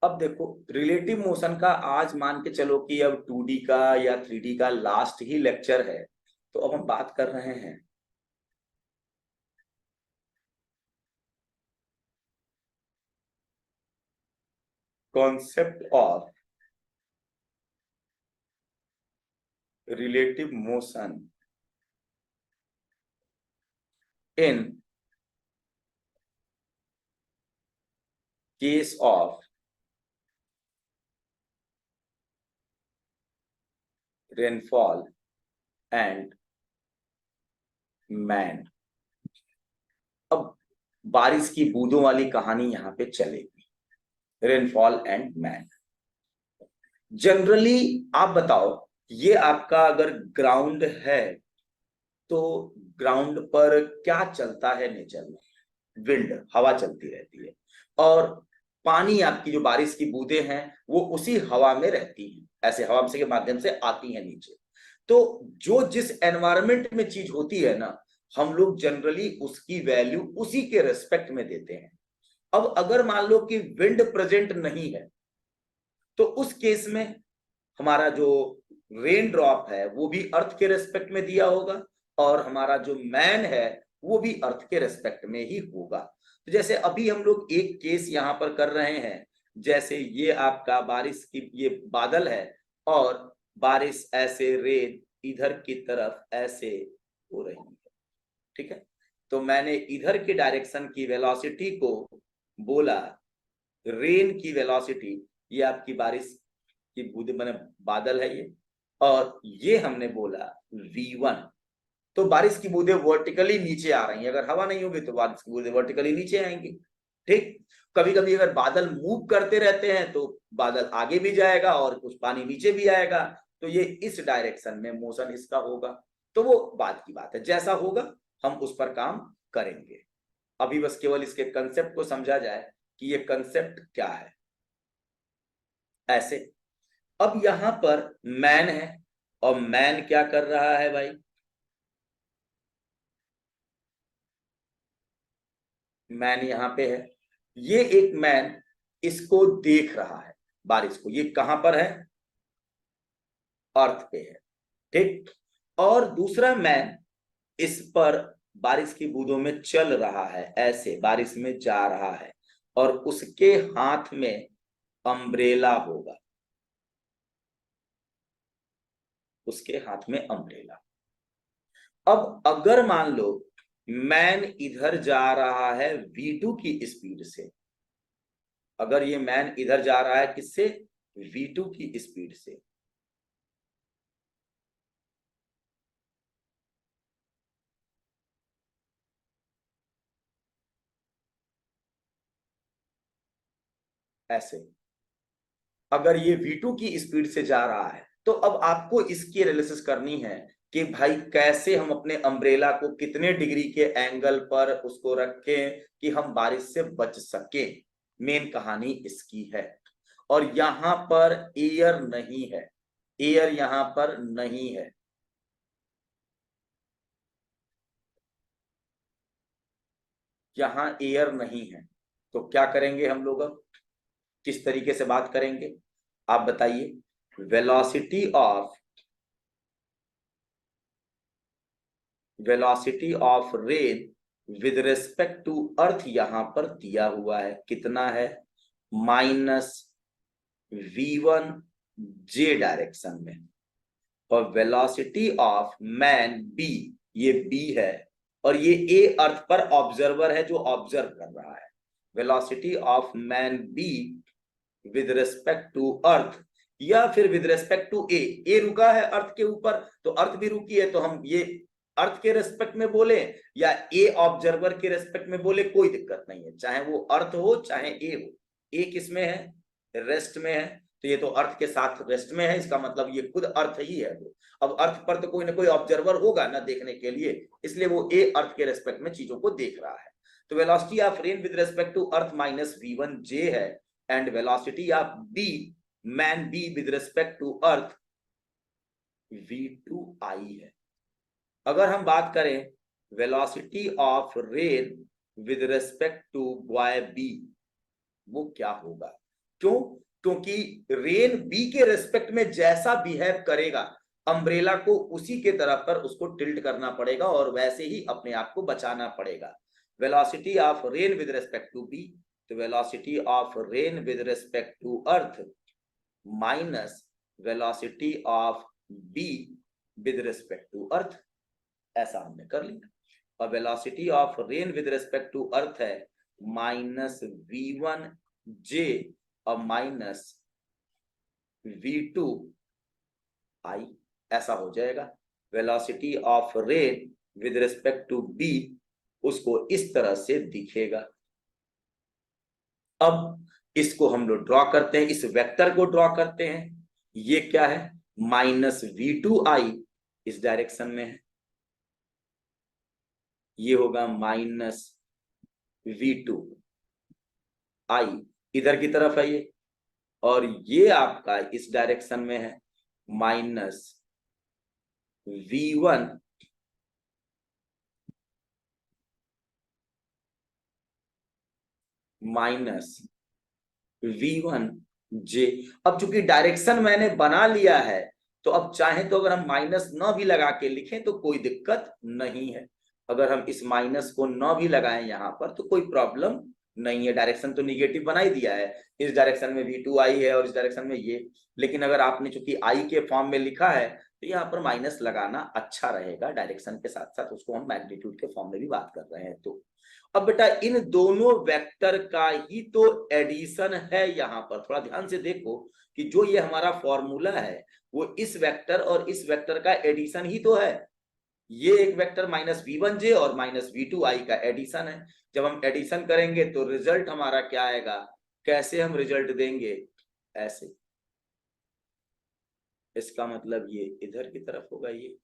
अब देखो, relative motion का आज मान के चलो कि अब 2D का या 3D का लास्ट ही लेक्चर है, तो अब हम बात कर रहे हैं concept of relative motion in case of rainfall and man. अब बारिश की बूंदों वाली कहानी यहाँ पे चलेगी, रेनफॉल एंड मैन। जनरली आप बताओ, ये आपका अगर ग्राउंड है तो ग्राउंड पर क्या चलता है नेचर में? विंड, हवा चलती रहती है, और पानी, आपकी जो बारिश की बूंदें हैं वो उसी हवा में रहती हैं, ऐसे हवा के माध्यम से आती हैं नीचे। तो जो जिस एनवायरमेंट में चीज होती है ना, हम लोग जनरली उसकी वैल्यू उसी के रेस्पेक्ट में देते हैं। अब अगर मान लो कि विंड प्रेजेंट नहीं है, तो उस केस में हमारा जो रेन ड्रॉप है वो भी अर्थ के रेस्पेक्ट में दिया होगा, और हमारा जो मैन है वो भी अर्थ के रेस्पेक्ट में ही होगा। तो जैसे अभी हम लोग एक केस यहां पर कर रहे हैं, जैसे ये आपका बारिश की ये बादल है, और बारिश ऐसे रेन इधर की तरफ ऐसे हो रही है, ठीक है। तो मैंने इधर की डायरेक्शन की वेलोसिटी को बोला रेन की वेलोसिटी, ये आपकी बारिश की बूंदे मैंने बादल है ये, और ये हमने बोला V1। तो बारिश की बूंदें वर्टिकली नीचे आ रही हैं, अगर हवा नहीं होगी तो बारिश की बूंदें वर्टिकली नीचे आएंगी, ठीक। कभी कभी अगर बादल मूव करते रहते हैं तो बादल आगे भी जाएगा और कुछ पानी नीचे भी आएगा, तो ये इस डायरेक्शन में मोशन इसका होगा। तो वो बात की बात है, जैसा होगा हम उस पर काम करेंगे। अभी बस केवल इसके कंसेप्ट को समझा जाए कि ये कंसेप्ट क्या है। ऐसे अब यहां पर मैन है, और मैन क्या कर रहा है भाई? मैन यहां पे है, ये एक मैन इसको देख रहा है, बारिश को। ये कहां पर है? अर्थ पे है, ठीक। और दूसरा मैन इस पर बारिश की बूंदों में चल रहा है, ऐसे बारिश में जा रहा है, और उसके हाथ में अम्ब्रेला होगा, उसके हाथ में अम्ब्रेला। अब अगर मान लो मैन इधर जा रहा है V2 की स्पीड से, अगर ये मैन इधर जा रहा है किससे? V2 की स्पीड से, ऐसे अगर ये V2 की स्पीड से जा रहा है, तो अब आपको इसकी एनालिसिस करनी है कि भाई कैसे हम अपने अम्ब्रेला को कितने डिग्री के एंगल पर उसको रखें कि हम बारिश से बच सके। मेन कहानी इसकी है। और यहां पर एयर नहीं है, एयर यहां पर नहीं है, यहां एयर नहीं है। तो क्या करेंगे हम लोग? अब किस तरीके से बात करेंगे आप बताइए? Velocity of rain with respect to earth यहां पर दिया हुआ है, कितना है? -V1 J डायरेक्शन में। और वेलोसिटी ऑफ मैन B, ये B है, और ये A अर्थ पर ऑब्जर्वर है जो ऑब्जर्व कर रहा है। Velocity of man B with respect to earth, या फिर विद रिस्पेक्ट टू ए रुका है अर्थ के ऊपर, तो अर्थ भी रुकी है, तो हम ये अर्थ के रेस्पेक्ट में बोले या ए ऑब्जर्वर के रेस्पेक्ट में बोले, कोई दिक्कत नहीं है, चाहे वो अर्थ हो चाहे ए हो। ए किस में है? रेस्ट में है, तो ये तो अर्थ के साथ रेस्ट में है, इसका मतलब ये खुद अर्थ ही है वो। अब अर्थ पर तो कोई ना कोई ऑब्जर्वर होगा ना देखने के लिए, इसलिए वो ए अर्थ के रेस्पेक्ट में चीजों को देख रहा है। तो velocity of rain with respect to earth -V1J है, and velocity of B, man B with respect to earth V2I है। अगर हम बात करें velocity of rain with respect to boy B, वो क्या होगा? क्यों? क्योंकि रेन बी के रेस्पेक्ट में जैसा बिहेव करेगा अम्ब्रेला को उसी के तरफ पर उसको टिल्ट करना पड़ेगा और वैसे ही अपने आप को बचाना पड़ेगा। Velocity of rain with respect to B, तो velocity of rain with respect to earth minus velocity of B with respect to earth, ऐसा हमने कर लिया। और velocity of rain with respect to earth है माइनस v1 j और minus v2 i, ऐसा हो जाएगा। Velocity of rain with respect to B उसको इस तरह से दिखेगा। अब इसको हम लोग ड्रॉ करते हैं, इस वेक्टर को ड्रॉ करते हैं। ये क्या है? माइनस v2i इस डायरेक्शन में है, ये होगा माइनस v2i इधर की तरफ है ये, और ये आपका इस डायरेक्शन में है माइनस v1 माइनस v1j। अब चूंकि डायरेक्शन मैंने बना लिया है तो अब चाहे तो अगर हम माइनस न भी लगा के लिखें तो कोई दिक्कत नहीं है। अगर हम इस माइनस को न भी लगाएं यहां पर तो कोई प्रॉब्लम नहीं है, डायरेक्शन तो निगेटिव बना ही दिया है। इस डायरेक्शन में v2i है और इस डायरेक्शन में ये, लेकिन अगर आपने चूंकि i के फॉर्म में लिखा है तो यहाँ पर माइनस लगाना अच्छा रहेगा, डायरेक्शन के साथ साथ उसको हम मैग्नीट्यूड के फॉर्म में भी बात कर रहे हैं। तो अब बेटा इन दोनों वेक्टर का ही तो एडिशन है यहाँ पर, थोड़ा ध्यान से देखो कि जो ये हमारा फॉर्मूला है वो इस वेक्टर और इस वेक्टर का एडिशन ही तो है। ये एक वेक्टर माइनस v1j और माइनस v2i का एडिशन है। जब हम एडिशन करेंगे तो रिजल्ट हमारा क्या आएगा? कैसे हम रिजल्ट देंगे? ऐसे, इसका मतलब ये इधर की तरफ होगा ये।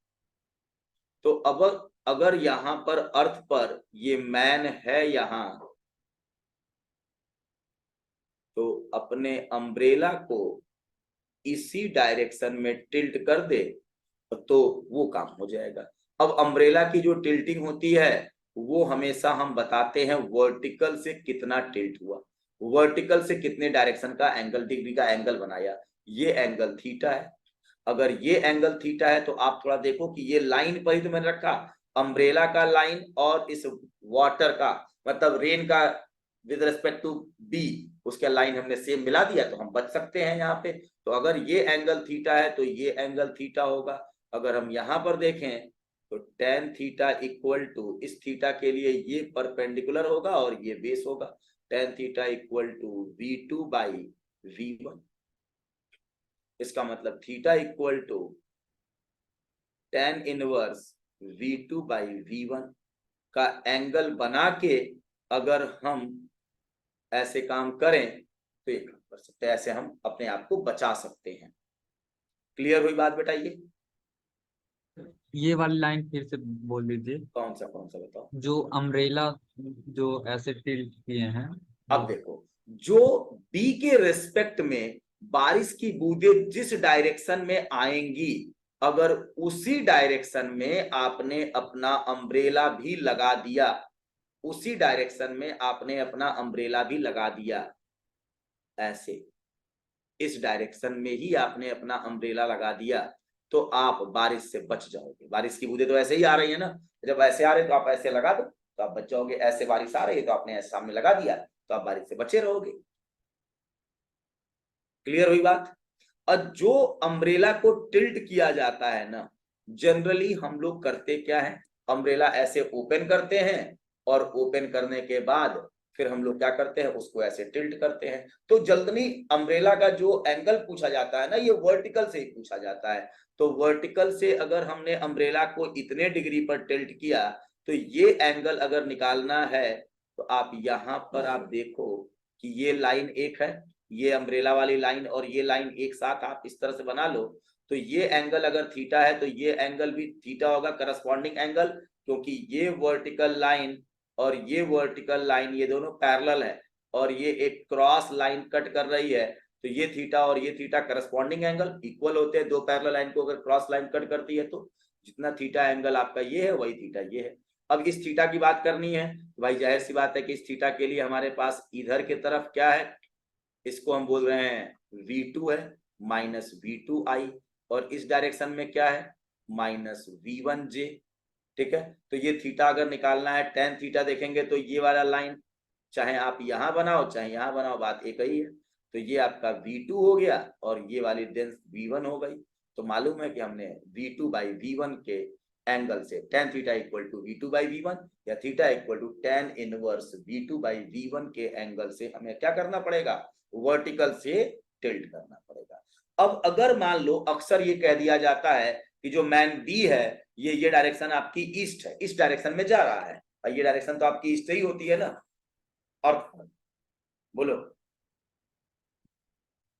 तो अब अगर यहां पर अर्थ पर ये मैन है यहां, तो अपने अम्ब्रेला को इसी डायरेक्शन में टिल्ट कर दे तो वो काम हो जाएगा। अब अम्ब्रेला की जो टिल्टिंग होती है वो हमेशा हम बताते हैं वर्टिकल से कितना टिल्ट हुआ, वर्टिकल से कितने डायरेक्शन का एंगल, डिग्री का एंगल बनाया, ये एंगल थीटा है। अगर ये एंगल थीटा है तो आप थोड़ा देखो कि ये लाइन पर ही तो मैंने रखा, अम्ब्रेला का लाइन और इस वाटर का मतलब रेन का विद रिस्पेक्ट टू बी उसके लाइन हमने सेम मिला दिया तो हम बच सकते हैं यहाँ पे। तो अगर ये एंगल थीटा है तो ये एंगल थीटा होगा। अगर हम यहाँ पर देखें तो टेन थीटा इक्वल टू इस थीटा के लिए ये परपेंडिकुलर होगा और ये बेस होगा, tan theta equal to v2 by v1। इसका मतलब theta equal to tan inverse v2 by v1 का एंगल बना के अगर हम ऐसे काम करें तो ये काम कर सकते हैं, ऐसे हम अपने आप को बचा सकते हैं। क्लियर हुई बात बेटा? ये वाली लाइन फिर से बोल दीजिए। कौन सा बताओ? जो अम्ब्रेला जो ऐसे टिल्ट किए हैं अब देखो, जो बी के रिस्पेक्ट में बारिश की बूंदें जिस डायरेक्शन में आएंगी, अगर उसी डायरेक्शन में आपने अपना अम्ब्रेला भी लगा दिया, उसी डायरेक्शन में आपने अपना अम्ब्रेला भी लगा दिया, ऐसे इस डायरेक्शन में ही आपने अपना अम्ब्रेला लगा दिया तो आप बारिश से बच जाओगे। बारिश की बूंदें तो ऐसे ही आ रही है ना, जब ऐसे आ रहे तो आप ऐसे लगा दो तो आप बच जाओगे, ऐसे बारिश आ रही है तो आपने ऐसे सामने लगा दिया तो आप बारिश से बचे रहोगे। क्लियर हुई बात? और जो अम्ब्रेला को टिल्ट किया जाता है ना, जनरली हम लोग करते क्या है, अम्ब्रेला ऐसे ओपन करते हैं और ओपन करने के बाद फिर हम लोग क्या करते हैं, उसको ऐसे टिल्ट करते हैं। तो जल्दी अम्ब्रेला का जो एंगल पूछा जाता है ना, ये वर्टिकल से ही पूछा जाता है। तो वर्टिकल से अगर हमने अम्ब्रेला को इतने डिग्री पर टिल्ट किया तो ये एंगल अगर निकालना है तो आप यहां पर आप देखो कि ये लाइन एक है, ये अम्ब्रेला वाली लाइन और ये लाइन एक साथ आप इस तरह से बना लो तो ये एंगल अगर थीटा है तो ये एंगल भी थीटा होगा, करस्पॉन्डिंग एंगल, क्योंकि ये वर्टिकल लाइन और ये वर्टिकल लाइन ये दोनों पैरेलल है और ये एक क्रॉस लाइन कट कर रही है, तो ये थीटा और ये थीटा करस्पॉन्डिंग एंगल इक्वल होते हैं। दो पैरेलल लाइन को अगर क्रॉस लाइन कट करती है तो जितना थीटा एंगल आपका ये है वही थीटा ये है। अब इस थीटा की बात करनी है तो भाई जाहिर सी बात है कि इस थीटा के लिए हमारे पास इधर की तरफ क्या है, इसको हम बोल रहे हैं v2 है माइनस v2i, और इस डायरेक्शन में क्या है माइनस v1j। ठीक है, तो ये थीटा अगर निकालना है tan थीटा देखेंगे तो ये वाला लाइन चाहे आप यहां बनाओ चाहे यहां बनाओ बात एक ही है। तो ये आपका v2 हो गया और ये वाली डेंस v1 हो गई। तो मालूम है कि हमने v2 बाई v1 के एंगल से tan theta equal to v2 by v1 या theta equal to tan inverse v2 by v1 के एंगल से हमें क्या करना पड़ेगा, वर्टिकल से टिल्ट करना पड़ेगा। अब अगर मान लो अक्सर ये कह दिया जाता है कि जो मैन बी है ये डायरेक्शन आपकी ईस्ट है, इस डायरेक्शन में जा रहा है, और ये डायरेक्शन तो आपकी ईस्ट ही होती है ना, और बोलो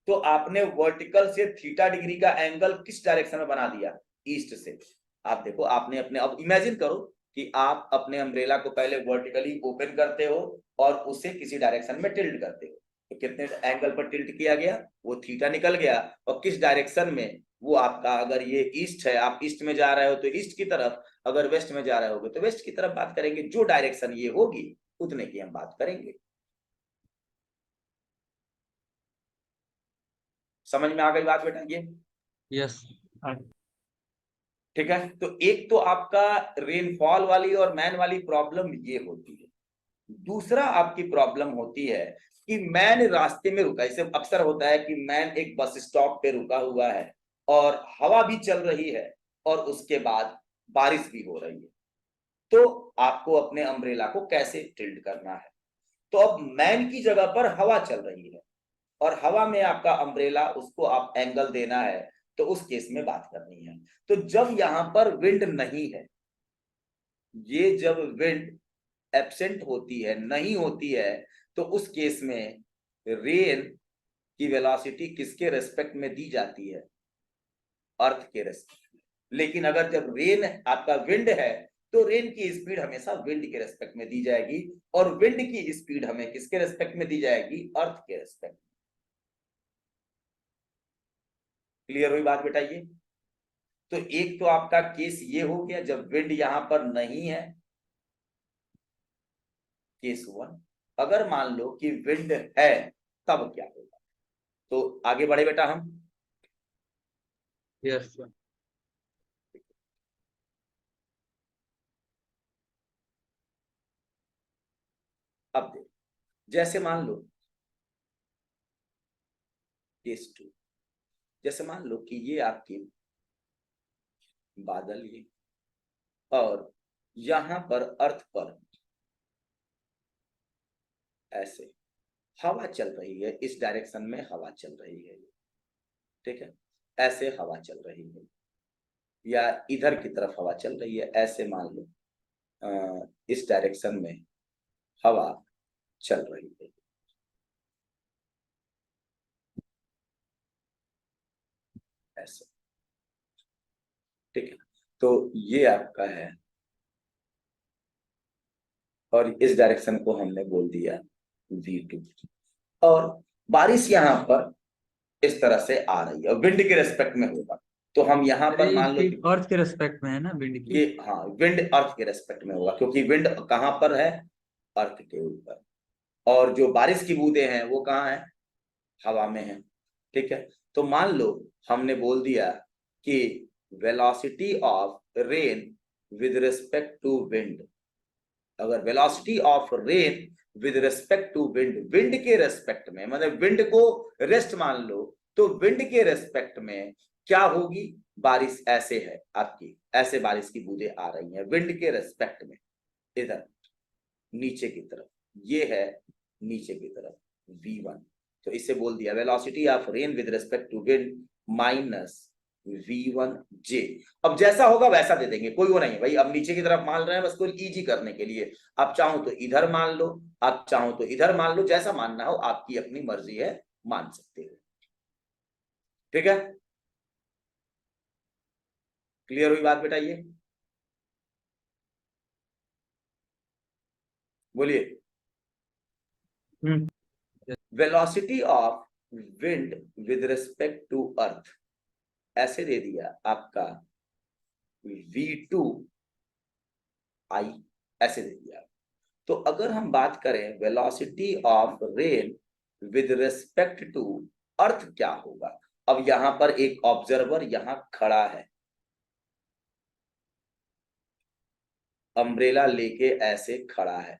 तो आपने वर्टिकल से थीटा डिग्री का एंगल किस डायरेक्शन में बना दिया, ईस्ट से। आप देखो आपने अपने, अब इमेजिन करो कि आप अपने अम्ब्रेला को पहले वर्टिकली ओपन करते हो और उसे किसी डायरेक्शन में टिल्ट करते हो, तो कितने एंगल पर टिल्ट किया गया, वो थीटा निकल गया, और किस डायरेक्शन में वो आपका, अगर ये ईस्ट है आप ईस्ट में जा रहे हो तो ईस्ट की तरफ, अगर वेस्ट में जा रहे होगे तो वेस्ट की तरफ बात करेंगे। जो डायरेक्शन ये होगी उतने की हम बात करेंगे। समझ में आ गई बात बेटा ये? यस। ठीक है, तो एक तो आपका रेनफॉल वाली और मैन वाली प्रॉब्लम ये होती है। दूसरा आपकी प्रॉब्लम होती है कि मैन रास्ते में रुका, इसे अक्सर होता है कि मैन एक बस स्टॉप पे रुका हुआ है और हवा भी चल रही है और उसके बाद बारिश भी हो रही है, तो आपको अपने अम्ब्रेला को कैसे टिल्ट करना है। तो अब मैन की जगह पर हवा चल रही है और हवा में आपका अम्ब्रेला, उसको आप एंगल देना है, तो उस केस में बात करनी है। तो जब यहां पर विंड नहीं है, ये जब विंड एब्सेंट होती है, नहीं होती है, तो उस केस में रेन की वेलोसिटी किसके रेस्पेक्ट में दी जाती है, अर्थ के रेस्पेक्ट में। लेकिन अगर जब रेन आपका विंड है तो रेन की स्पीड हमेशा विंड के रेस्पेक्ट में दी जाएगी, और विंड की स्पीड हमें किसके रेस्पेक्ट में दी जाएगी, अर्थ के रेस्पेक्ट में। क्लियर हुई बात बेटा ये? तो एक तो आपका केस ये हो गया जब विंड यहां पर नहीं है, केस वन। अगर मान लो कि विंड है तब क्या होगा, तो आगे बढ़े बेटा हम। यस। अब देख, जैसे मान लो केस टू, जैसे मान लो कि ये आपकी बादल ये, और यहां पर अर्थ पर ऐसे हवा चल रही है, इस डायरेक्शन में हवा चल रही है, ठीक है, ऐसे हवा चल रही है, या इधर की तरफ हवा चल रही है, ऐसे मान लो इस डायरेक्शन में हवा चल रही है, ऐसे। ठीक है, तो ये आपका है, और इस डायरेक्शन को हमने बोल दिया v2, और बारिश यहाँ पर इस तरह से आ रही है और विंड के रेस्पेक्ट में होगा, तो हम यहाँ अरे पर मान लो कि अर्थ के रेस्पेक्ट में है ना विंड की। ये, हाँ विंड अर्थ के रेस्पेक्ट में होगा, क्योंकि विंड कहाँ पर है, अर्थ के ऊपर, और जो बारिश की बूंदे हैं वो कहाँ है, हवा में है। ठीक है, तो मान लो हमने बोल दिया कि velocity of rain with respect to wind, अगर velocity of rain with respect to wind, wind के रेस्पेक्ट में, मतलब विंड को रेस्ट मान लो, तो विंड के रेस्पेक्ट में क्या होगी, बारिश ऐसे है आपकी, ऐसे बारिश की बूंदें आ रही हैं विंड के रेस्पेक्ट में, इधर नीचे की तरफ, ये है नीचे की तरफ v1। तो इसे बोल दिया velocity of rain with respect to wind minus v1j। अब जैसा होगा वैसा दे देंगे, कोई वो नहीं है भाई, अब नीचे की तरफ मान रहे हैं बस कोई इजी करने के लिए। आप चाहो तो इधर मान लो, आप चाहो तो इधर मान लो, जैसा मानना हो आपकी अपनी मर्जी है, मान सकते हो। ठीक है, क्लियर हुई बात बेटा ये? बोलिए। Velocity of wind with respect to earth ऐसे दे दिया आपका v2 i, ऐसे दे दिया। तो अगर हम बात करें velocity of rain with respect to earth क्या होगा। अब यहां पर एक ऑब्जर्वर यहां खड़ा है, अम्ब्रेला लेके ऐसे खड़ा है,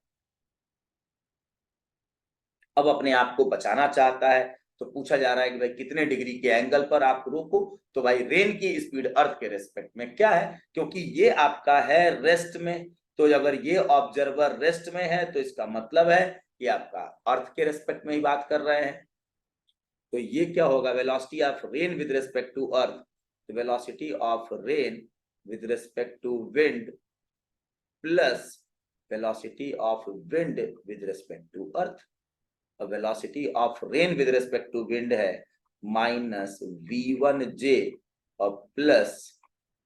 अब अपने आप को बचाना चाहता है। तो पूछा जा रहा है कि भाई कितने डिग्री के एंगल पर आप रोको। तो भाई रेन की स्पीड अर्थ के रेस्पेक्ट में क्या है, क्योंकि ये आपका है रेस्ट में, तो अगर ये ऑब्जर्वर रेस्ट में है तो इसका मतलब है कि आपका अर्थ के रेस्पेक्ट में ही बात कर रहे हैं। तो ये क्या होगा, velocity of rain with respect to earth, velocity of rain with respect to wind plus velocity of wind with respect to earth. Velocity of rain with respect to wind है माइनस v1j और plus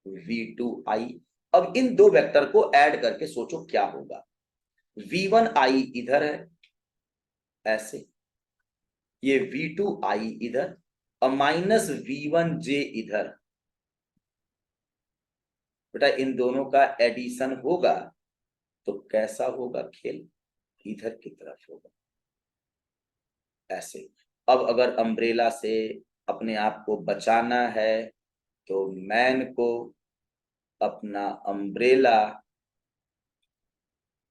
v2i। अब इन दो vector को add करके सोचो क्या होगा। v1i इधर है ऐसे, ये v2i इधर और माइनस v1j इधर। बेटा इन दोनों का एडिशन होगा तो कैसा होगा खेल, इधर की तरफ होगा ऐसे। अब अगर अम्ब्रेला से अपने आप को बचाना है तो मैन को अपना अम्ब्रेला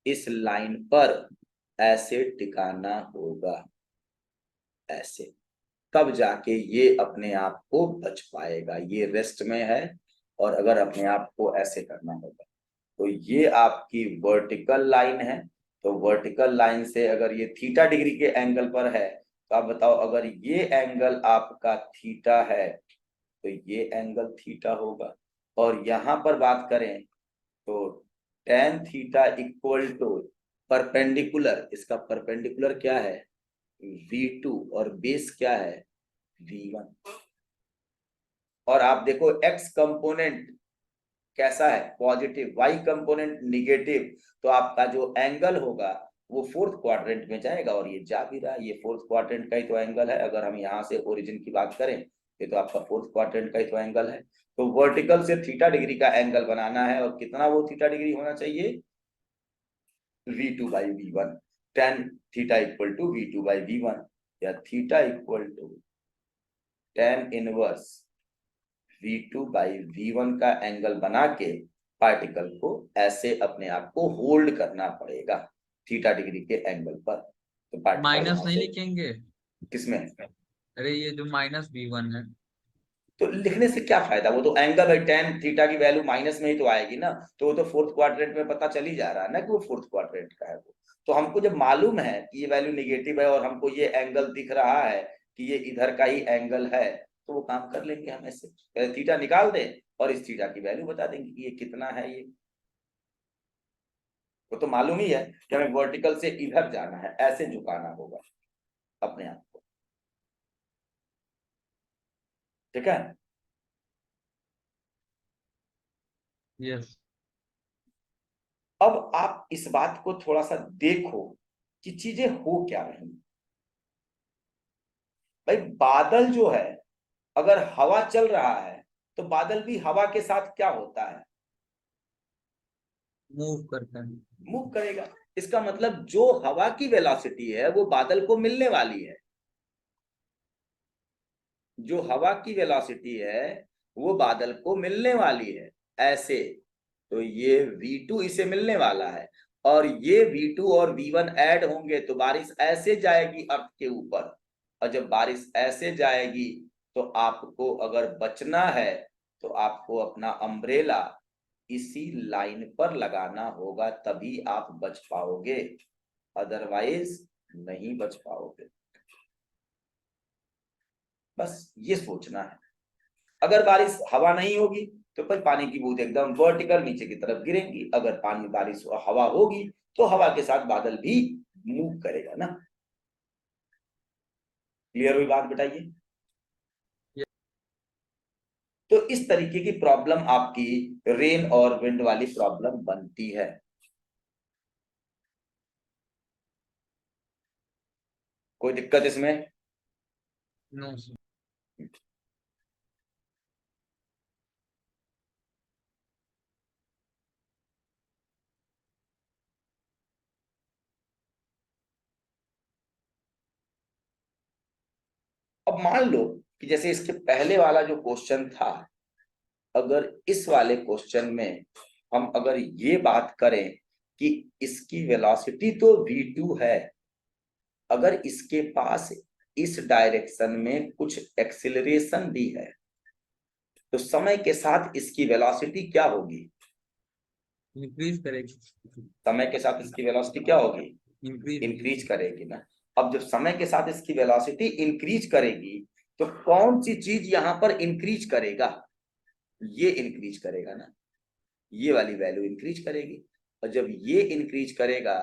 इस लाइन पर ऐसे टिकाना होगा ऐसे, तब जाके ये अपने आप को बच पाएगा। ये रेस्ट में है और अगर अपने आप को ऐसे करना होगा तो ये आपकी वर्टिकल लाइन है। तो वर्टिकल लाइन से अगर ये थीटा डिग्री के एंगल पर है तो आप बताओ, अगर ये एंगल आपका थीटा है तो ये एंगल थीटा होगा। और यहां पर बात करें तो tan theta equal to perpendicular, इसका परपेंडिकुलर क्या है v2 और बेस क्या है v1। और आप देखो x कंपोनेंट कैसा है पॉजिटिव, y कंपोनेंट निगेटिव, तो आपका जो एंगल होगा वो फोर्थ क्वाड्रेंट में जाएगा और ये जा भी रहा है, ये फोर्थ क्वाड्रेंट का ही तो एंगल है। अगर हम यहाँ से ओरिजिन की बात करें ये तो आपका फोर्थ क्वाड्रेंट का ही तो एंगल है। तो वर्टिकल से थीटा डिग्री का एंगल बनाना है और कितना वो थीटा डिग्री होना चाहिए v2 by v1, tan theta equal to v2 by v1 या theta equal to tan inverse v2 by v1 का एंगल बना के पार्टिकल को ऐसे अपने आप को होल्ड करना पड़ेगा थीटा डिग्री के एंगल पर। तो पार्टिकल माइनस वहां नहीं से लिखेंगे? किसमें, अरे ये जो माइनस v1 है। तो लिखने से क्या फायदा, वो तो एंगल है, tan थीटा की वैल्यू माइनस में ही तो आएगी ना। तो वो तो फोर्थ क्वाड्रेंट में पता चल ही जा रहा है ना कि वो फोर्थ क्वाड्रेंट का है वो। तो हमको जब मालूम है कि ये वैल्यू निगेटिव है और हमको ये एंगल दिख रहा है कि ये इधर का ही एंगल है, तो वो काम कर लेंगे हम ऐसे, थीटा निकाल दें और इस थीटा की वैल्यू बता देंगे कि ये कितना है ये। वो तो मालूम ही है कि हमें वर्टिकल से इधर जाना है, ऐसे झुकाना होगा अपने आप को, ठीक है। यस। अब आप इस बात को थोड़ा सा देखो कि चीजें हो क्या रही। भाई बादल जो है, अगर हवा चल रहा है तो बादल भी हवा के साथ क्या होता है, मूव करता है। मूव करेगा। इसका मतलब जो हवा की वेलोसिटी है वो बादल को मिलने वाली है, जो हवा की वेलोसिटी है वो बादल को मिलने वाली है ऐसे। तो ये v2 इसे मिलने वाला है और ये v2 और v1 ऐड होंगे तो बारिश ऐसे जाएगी अर्थ के ऊपर। और जब बारिश ऐसे जाएगी तो आपको अगर बचना है तो आपको अपना अम्ब्रेला इसी लाइन पर लगाना होगा, तभी आप बच पाओगे, अदरवाइज नहीं बच पाओगे। बस ये सोचना है। अगर बारिश हवा नहीं होगी तो फिर पानी की बूंद एकदम वर्टिकल नीचे की तरफ गिरेंगी, अगर पानी बारिश हवा होगी तो हवा के साथ बादल भी मूव करेगा ना। क्लियर हुई बात, बताइए। तो इस तरीके की प्रॉब्लम आपकी रेन और विंड वाली प्रॉब्लम बनती है। कोई दिक्कत इसमें? नो। अब मान लो कि जैसे इसके पहले वाला जो क्वेश्चन था, अगर इस वाले क्वेश्चन में हम अगर ये बात करें कि इसकी वेलोसिटी तो v2 है, अगर इसके पास इस डायरेक्शन में कुछ एक्सिलरेशन भी है, तो समय के साथ इसकी वेलोसिटी क्या होगी? इंक्रीज करेगी। समय के साथ इसकी वेलोसिटी क्या होगी? इंक्रीज करेगी ना। अब जब समय के साथ इसकी वेलोसिटी इंक्रीज करेगी, तो कौन सी चीज यहां पर इंक्रीज करेगा? ये इंक्रीज करेगा ना, ये वाली वैल्यू इंक्रीज करेगी। और जब ये इंक्रीज करेगा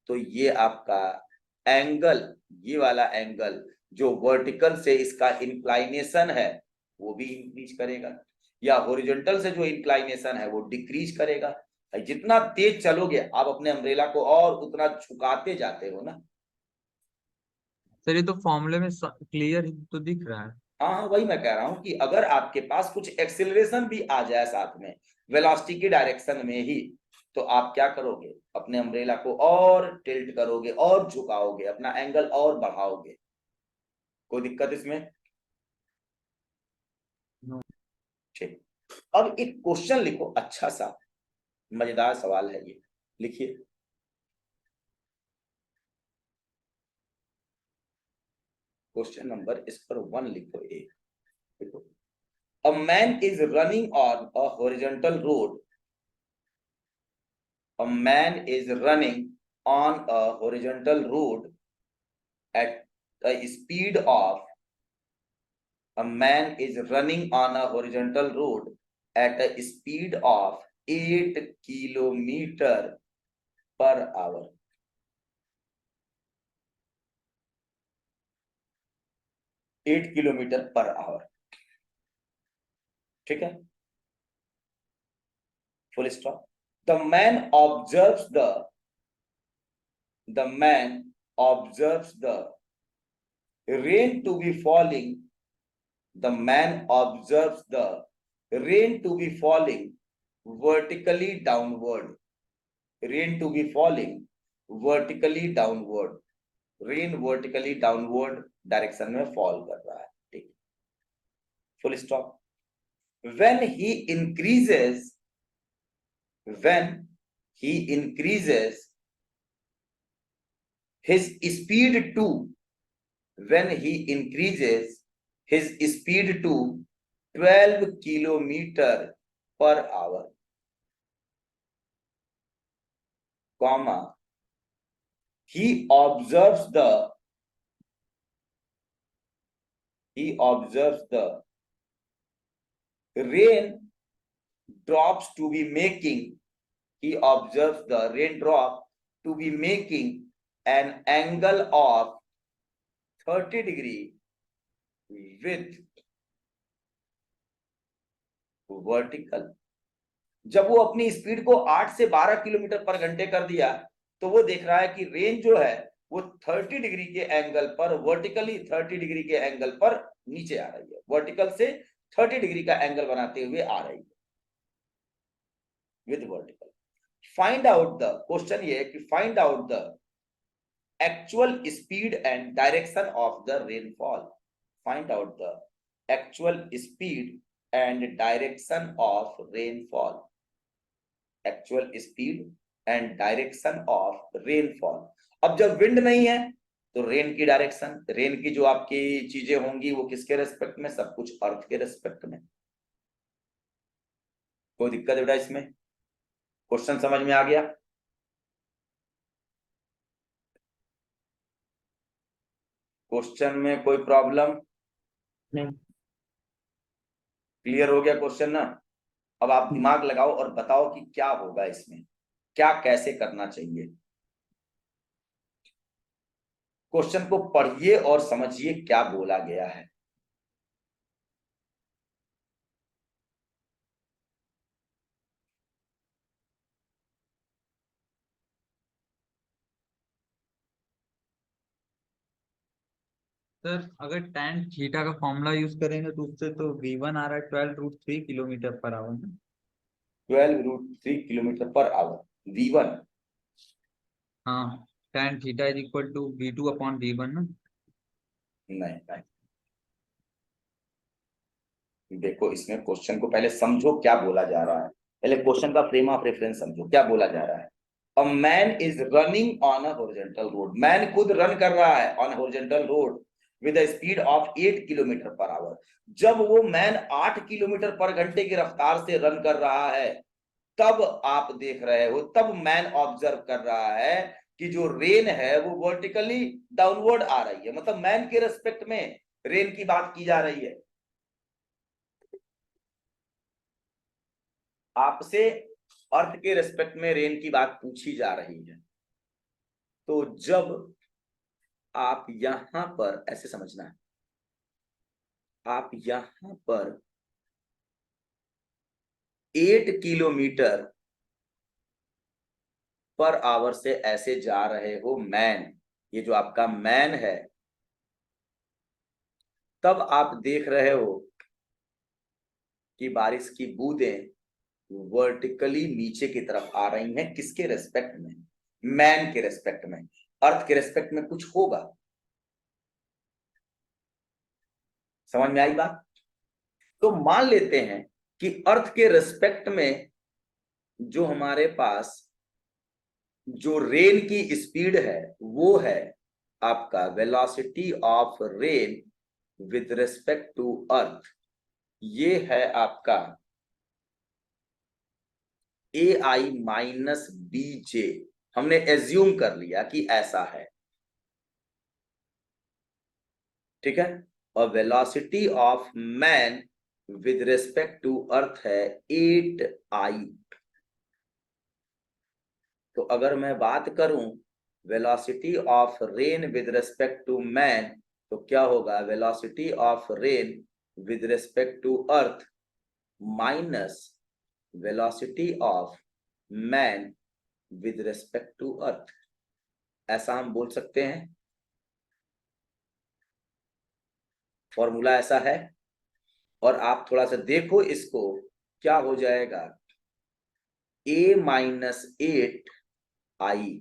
तो ये आपका एंगल, ये वाला एंगल जो वर्टिकल से इसका इंक्लाइनेशन है वो भी इंक्रीज करेगा, या हॉरिजॉन्टल से जो इंक्लाइनेशन है वो डिक्रीज करेगा। जितना तेज चलोगे आप अपने अम्ब्रेला को और उतना झुकाते जाते हो ना। सर ये तो फॉर्मूले में क्लियर तो दिख रहा है। हाँ हाँ, वही मैं कह रहा हूं कि अगर आपके पास कुछ एक्सिलरेशन भी आ जाए साथ में वेलोसिटी की डायरेक्शन में ही, तो आप क्या करोगे? अपने अम्ब्रेला को और टिल्ट करोगे और झुकाओगे, अपना एंगल और बढ़ाओगे। कोई दिक्कत इसमें? ठीक। अब एक क्वेश्चन लिखो, अच्छा सा मजेदार सवाल है ये, लिखिए। क्वेश्चन नंबर इस पर 1 लिखो, एक देखो। A man is running on a horizontal road. A man is running on a horizontal road at a speed of. A man is running on a horizontal road at a speed of 8 kilometer per hour. 8 kilometre per our, ठीक है, full stop. The man observes the man observes the rain to be falling. The man observes the rain to be falling vertically downward. Rain to be falling vertically downward. Rain vertically downward direction में fall कर रहा है, ठीक, full stop. When he increases his speed to when he increases his speed to 12 kilometer per hour, comma, he observes the rain drops to be making he observes the raindrop to be making an angle of 30 degree with vertical. जब वो अपनी speed को 8 से 12 kilometre पर घंटे कर दिया, तो वो देख रहा है कि रेन जो है वो 30 डिग्री के एंगल पर, वर्टिकली 30 डिग्री के एंगल पर नीचे आ रही है, वर्टिकल से 30 डिग्री का एंगल बनाते हुए आ रही है with vertical. Find out the, question ये है कि find out the actual speed and direction of the rainfall. Find out the actual speed and direction of rainfall. Actual speed and direction of rainfall. अब जब wind नहीं है तो rain की direction, rain की जो आपकी चीजें होंगी वो किसके रेस्पेक्ट में? सब कुछ अर्थ के रेस्पेक्ट में। कोई दिक्कत बेटा इसमें? क्वेश्चन समझ में आ गया? क्वेश्चन में कोई प्रॉब्लम नहीं। क्लियर हो गया क्वेश्चन ना? अब आप दिमाग लगाओ और बताओ कि क्या होगा इसमें, क्या कैसे करना चाहिए। क्वेश्चन को पढ़िए और समझिए क्या बोला गया है। सर अगर tan थीटा का फॉर्मूला यूज करेंगे तो उससे तो v1 आ रहा है 12√3 kilometre per our. 12√3 kilometre per our, v1। हाँ, tan theta is equal to v2 upon v1 ना। नहीं नहीं, देखो इसमें क्वेश्चन को पहले समझो क्या बोला जा रहा है, पहले क्वेश्चन का फ्रेम ऑफ रेफरेंस समझो क्या बोला जा रहा है। A man is running on a horizontal road, man खुद रन कर रहा है on horizontal road with a speed of 8 kilometre per our. जब वो मैन 8 किलोमीटर पर घंटे की रफ्तार से रन कर रहा है, तब आप देख रहे हो, तब मैन ऑब्जर्व कर रहा है कि जो रेन है वो वर्टिकली डाउनवर्ड आ रही है, मतलब मैन के रेस्पेक्ट में रेन की बात की जा रही है। आपसे अर्थ के रेस्पेक्ट में रेन की बात पूछी जा रही है। तो जब आप यहां पर ऐसे समझना है, आप यहां पर 8 किलोमीटर पर आवर से ऐसे जा रहे हो मैन, ये जो आपका मैन है, तब आप देख रहे हो कि बारिश की बूंदें वर्टिकली नीचे की तरफ आ रही हैं। किसके रेस्पेक्ट में? मैन के रेस्पेक्ट में। अर्थ के रेस्पेक्ट में कुछ होगा? समझ में आई बात? तो मान लेते हैं कि अर्थ के रेस्पेक्ट में जो हमारे पास जो रेन की स्पीड है वो है आपका velocity of rain with respect to earth, ये है आपका ए आई माइनस बी जे। हमने एज्यूम कर लिया कि ऐसा है, ठीक है। और velocity of man with respect to earth है 8 आई। तो अगर मैं बात करूं velocity of rain with respect to man, तो क्या होगा? Velocity of rain with respect to earth minus velocity of man with respect to earth, ऐसा हम बोल सकते हैं। फॉर्मूला ऐसा है। और आप थोड़ा सा देखो इसको, क्या हो जाएगा? a माइनस 8 आई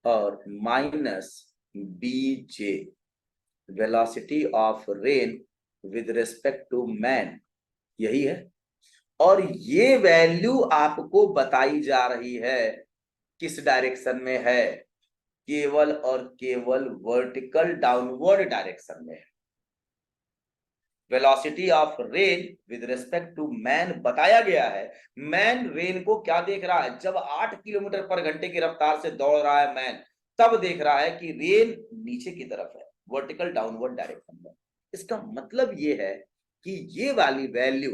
और minus b j, velocity of rain with respect to man, यही है। और ये वैल्यू आपको बताई जा रही है किस डायरेक्शन में है? केवल और केवल वर्टिकल डाउनवर्ड डायरेक्शन में है। Velocity of rain with respect to man बताया गया है। मैन रेन को क्या देख रहा है? जब 8 किलोमीटर पर घंटे की रफ्तार से दौड़ रहा है मैन, तब देख रहा है कि रेन नीचे की तरफ है, वर्टिकल डाउनवर्ड डायरेक्शन में। इसका मतलब ये है कि ये वाली value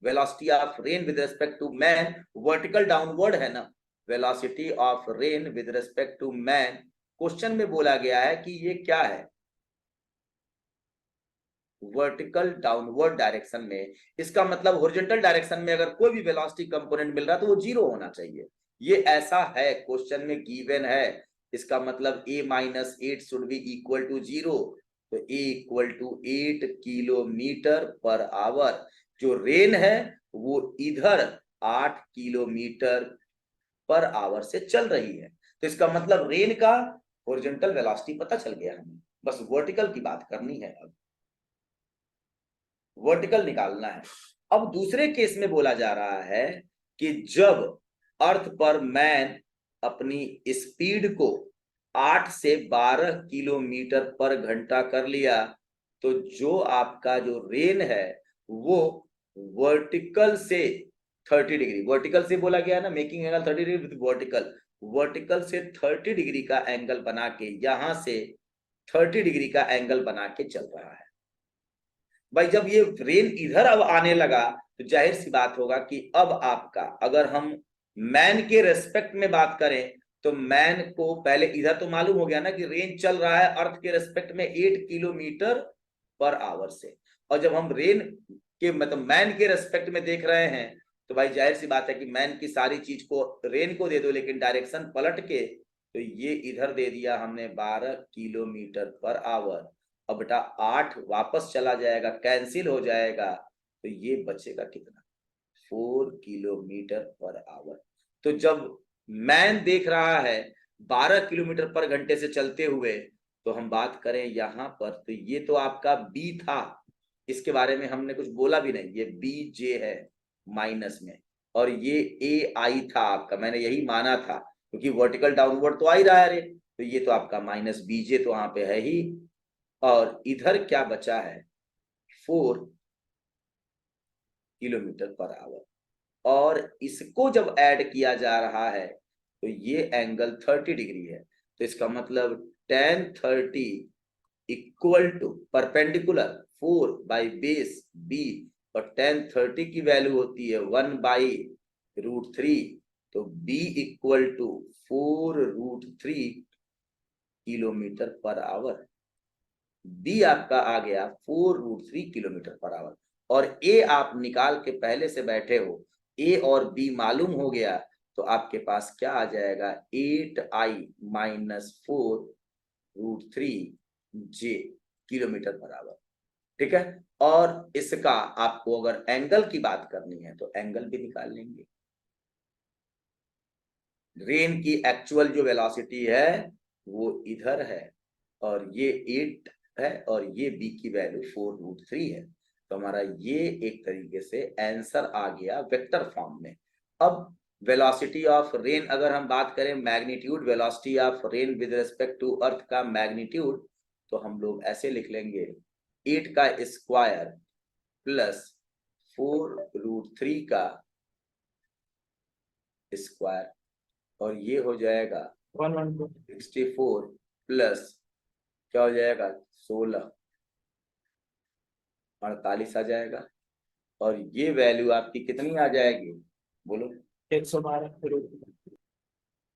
velocity of rain with respect to man vertical downward है ना। Velocity of rain with respect to man, question में बोला गया है कि ये क्या है? वर्टिकल डाउनवर्ड डायरेक्शन में। इसका मतलब हॉरिजॉन्टल डायरेक्शन में अगर कोई भी वेलोसिटी कंपोनेंट मिल रहा है तो वो 0 होना चाहिए। ये ऐसा है, क्वेश्चन में गिवन है। इसका मतलब a minus 8 should be equal to 0। तो a equal to 8 kilometre per hour. जो रेन है वो इधर 8 किलोमीटर पर आवर से चल रही है। तो इसका मतलब रेन का हॉरिजॉन्टल वेलोसिटी पता चल गया हमें, बस वर्टिकल की बात करनी है। अब वर्टिकल निकालना है। अब दूसरे केस में बोला जा रहा है कि जब अर्थ पर मैन अपनी स्पीड को 8 से 12 किलोमीटर पर घंटा कर लिया, तो जो आपका जो रेन है वो वर्टिकल से 30 डिग्री, वर्टिकल से बोला गया है ना, making angle 30 degree with vertical, vertical से 30 डिग्री का एंगल बना के यहां से 30 डिग्री का एंगल बना के चल रहा है। भाई जब ये रेन इधर अब आने लगा तो जाहिर सी बात होगा कि अब आपका, अगर हम मैन के रेस्पेक्ट में बात करें, तो मैन को पहले इधर तो मालूम हो गया ना कि रेन चल रहा है अर्थ के रेस्पेक्ट में 8 किलोमीटर पर आवर से। और जब हम रेन के मतलब मैन के रेस्पेक्ट में देख रहे हैं, तो भाई जाहिर सी बात है कि मैन की सारी चीज को रेन को दे दो, लेकिन डायरेक्शन पलट के तो ये इधर दे दिया हमने 12 किलोमीटर पर आवर। अब बेटा 8 वापस चला जाएगा, कैंसिल हो जाएगा, तो ये बचेगा कितना? 4 किलोमीटर पर आवर। तो जब मैन देख रहा है 12 किलोमीटर पर घंटे से चलते हुए, तो हम बात करें यहां पर, तो ये तो आपका बी था, इसके बारे में हमने कुछ बोला भी नहीं, ये बी जे है माइनस में, और ये ए आई था आपका, मैंने यही माना था क्योंकि वर्टिकल डाउनवर्ड तो आ ही रहा है रे, तो ये तो आपका माइनस बीजे तो वहां पे है ही। और इधर क्या बचा है, 4 किलोमीटर पर आवर, और इसको जब ऐड किया जा रहा है तो ये एंगल 30 डिग्री है, तो इसका मतलब tan 30 equal to perpendicular 4 by base b, और tan 30 की वैल्यू होती है 1/√3, तो b equal to 4√3 kilometre per hour. B आपका आ गया 4√3 किलोमीटर पर आवर, और ए आप निकाल के पहले से बैठे हो, ए और बी मालूम हो गया, तो आपके पास क्या आ जाएगा 8i minus 4√3 J kilometre per our. ठीक है, और इसका आपको अगर एंगल की बात करनी है तो एंगल भी निकाल लेंगे। रेन की एक्चुअल जो वेलोसिटी है वो इधर है, और ये 8 है, और ये बी की वैल्यू 4√3 है, तो हमारा ये एक तरीके से आंसर आ गया वेक्टर फॉर्म में। अब वेलोसिटी ऑफ रेन अगर हम बात करें, magnitude velocity of rain with respect to earth का मैग्नीट्यूड, तो हम लोग ऐसे लिख लेंगे 8 का स्क्वायर प्लस 4√3 का स्क्वायर, और ये हो जाएगा 64 प्लस क्या हो जाएगा 16, 48 आ जाएगा, और ये वैल्यू आपकी कितनी आ जाएगी बोलो, 112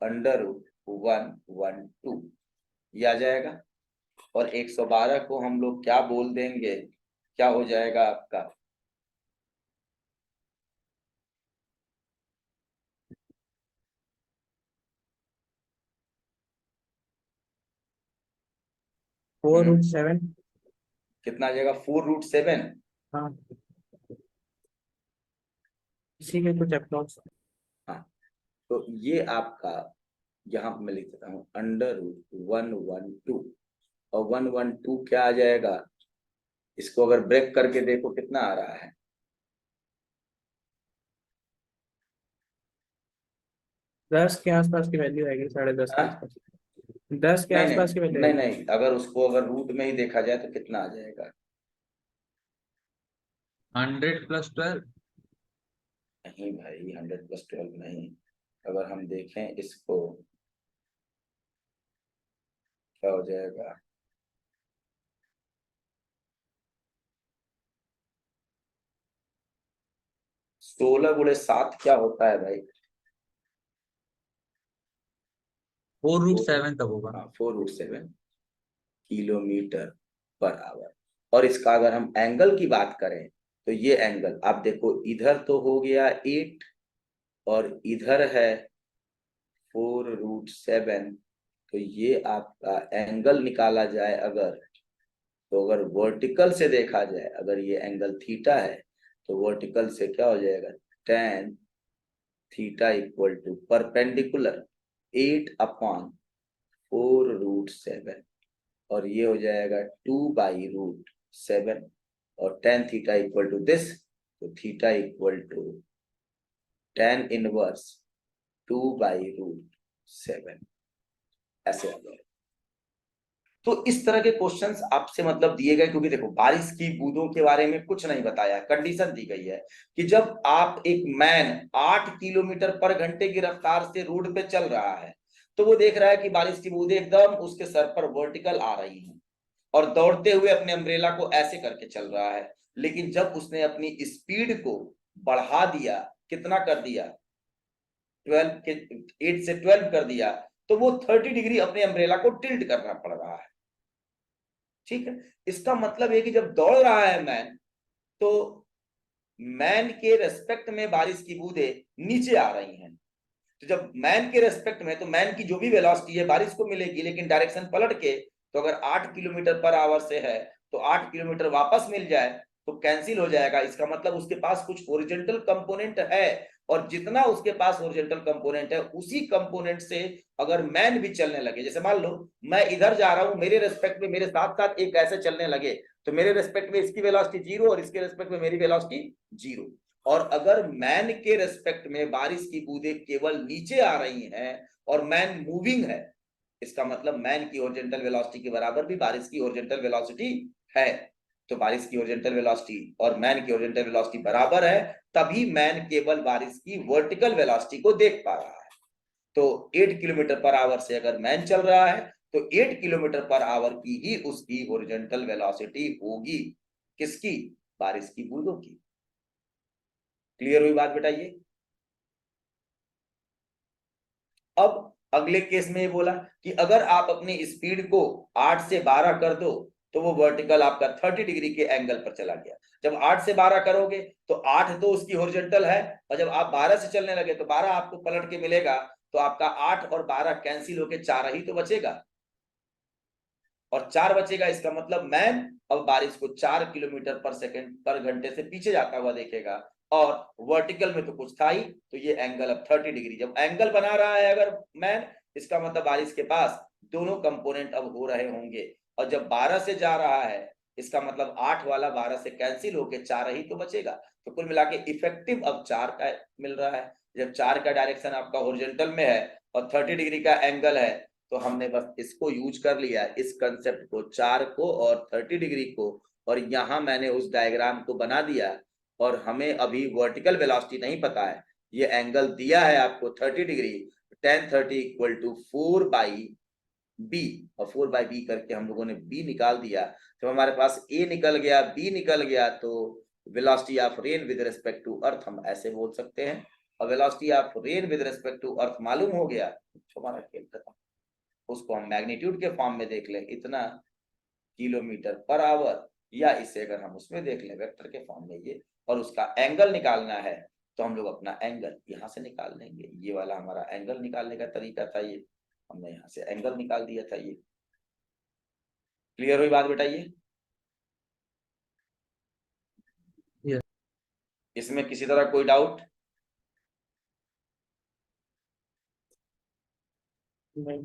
√112 ये आ जाएगा, और 112 को हम लोग क्या बोल देंगे, क्या हो जाएगा आपका 4√7। कितना आ जाएगा 4√7। हाँ, इसी के कुछ अप्रोक्स। हाँ, तो ये आपका यहाँ पे मैं लिख देता हूँ √112, और 112 क्या आ जाएगा, इसको अगर ब्रेक करके देखो कितना आ रहा है, 10 के आसपास की वैल्यू आएगी, 10.5 के हाँ? आसपास। 10 के नहीं आसपास की वैल्यू नहीं आएगी। नहीं, अगर उसको अगर रूट में ही देखा जाए तो कितना आ जाएगा, 100 + 12। नहीं भाई 100 + 12 नहीं, अगर हम देखें इसको क्या हो जाएगा, 16 × 7 क्या होता है भाई, 4√7 तक होगा। हाँ 4√7 किलोमीटर पर आवर। और इसका अगर हम एंगल की बात करें तो ये एंगल आप देखो, इधर तो हो गया 8 और इधर है 4√7, तो ये आपका एंगल निकाला जाए अगर, तो अगर वर्टिकल से देखा जाए, अगर ये एंगल थीटा है तो वर्टिकल से क्या हो जाएगा tan theta equal to perpendicular 8/4√7, और ये हो जाएगा 2/√7, और tan theta equal to this, तो theta equal to tan inverse 2/√7, ऐसे आ जाएगा। तो इस तरह के क्वेश्चंस आपसे मतलब दिए गए, क्योंकि देखो बारिश की बूंदों के बारे में कुछ नहीं बताया, कंडीशन दी गई है कि जब आप एक मैन 8 किलोमीटर पर घंटे की रफ्तार से रोड पे चल रहा है, तो वो देख रहा है कि बारिश की बूंदें एकदम उसके सर पर वर्टिकल आ रही हैं, और दौड़ते हुए अपने अम्ब्रेला को ऐसे करके चल रहा है, लेकिन जब उसने अपनी स्पीड को बढ़ा दिया, कितना कर दिया 12 के 8 से 12 कर दिया, तो वो 30 डिग्री अपने अम्ब्रेला को टिल्ट करना पड़ रहा है। ठीक है, इसका मतलब है कि जब दौड़ रहा है मैन, तो मैन के रेस्पेक्ट में बारिश की बूंदें नीचे आ रही हैं, तो जब मैन के रेस्पेक्ट में, तो मैन की जो भी वेलोसिटी है बारिश को मिलेगी, लेकिन डायरेक्शन पलट के, तो अगर 8 किलोमीटर पर आवर से है तो 8 किलोमीटर वापस मिल जाए तो कैंसिल हो जाएगा, इसका मतलब उसके पास कुछ ओरिजेंटल कंपोनेंट है, और जितना उसके पास ओरिजेंटल कंपोनेंट है उसी कंपोनेंट से अगर मैन भी चलने लगे, जैसे मान लो मैं इधर जा रहा हूं, मेरे रेस्पेक्ट में मेरे साथ साथ एक ऐसे चलने लगे, तो मेरे रेस्पेक्ट में इसकी वेलोसिटी 0 और इसके रेस्पेक्ट में मेरी वेलोसिटी 0। और अगर मैन के रेस्पेक्ट में बारिश की बूंदें केवल नीचे आ रही हैं और मैन मूविंग है, इसका मतलब मैन की हॉरिजॉन्टल वेलोसिटी के बराबर भी बारिश की हॉरिजॉन्टल वेलोसिटी है। तो बारिश की हॉरिजॉन्टल वेलोसिटी और मैन की हॉरिजॉन्टल वेलोसिटी बराबर है, तभी मैन केवल बारिश की वर्टिकल वेलोसिटी को देख पा रहा है। तो 8 किलोमीटर पर आवर से अगर मैन चल रहा है तो 8 किलोमीटर पर आवर की ही उसकी हॉरिजॉन्टल वेलोसिटी होगी। किसकी? बारिश की बूंदों की। क्लियर हुई बात बेटा? ये अब अगले केस में ये बोला कि अगर आप अपनी स्पीड को 8 से 12 कर दो तो वो वर्टिकल आपका 30 डिग्री के एंगल पर चला गया। जब 8 से 12 करोगे तो 8 तो उसकी हॉरिजॉन्टल है, और जब आप 12 से चलने लगे तो 12 आपको पलट के मिलेगा, तो आपका 8 और 12 कैंसिल होके 4 ही तो बचेगा, और 4 बचेगा। इसका मतलब मैन अब बारिश को 4 किलोमीटर पर सेकंड पर घंटे से पीछे जाता हुआ देखेगा, और वर्टिकल में तो कुछ था ही, तो ये एंगल अब 30 डिग्री जब एंगल बना रहा है अगर मैन, इसका मतलब बारिश के पास दोनों कंपोनेंट अब हो रहे होंगे। और जब 12 से जा रहा है, इसका मतलब 8 वाला 12 से कैंसिल होके 4 ही तो बचेगा। तो कुल मिला के इफेक्टिव अब 4 का मिल रहा है। जब 4 का डायरेक्शन आपका हॉरिजॉन्टल में है और 30 डिग्री का एंगल है, तो हमने बस इसको यूज कर लिया, इस कंसेप्ट को, 4 को और 30 डिग्री को, और यहां मैंने उस डायग्राम को बना दिया। और हमें अभी वर्टिकल वेलोसिटी नहीं पता है, ये एंगल दिया है आपको 30 degree, tan 30 equal to 4/b, और 4/b करके हम लोगों ने b निकाल दिया। तो हमारे पास a निकल गया, b निकल गया, तो velocity of rain with respect to earth हम ऐसे बोल सकते हैं। और velocity of rain with respect to earth मालूम हो गया, तो हमारा खेल खत्म। उसको हम मैग्नीट्यूड के फॉर्म में देख लें, इतना किलोमीटर पर आवर, या इसे अगर हम उसमें देख लें वेक्टर के फॉर्म में ये, और उसका एंगल निकालना है तो हम लोग अपना एंगल यहां से निकाल लेंगे। ये वाला हमारा एंगल निकालने का तरीका था, ये हमने यहां से एंगल निकाल दिया था। ये क्लियर हुई बात बेटा? ये Yes. इसमें किसी तरह कोई डाउट? नहीं।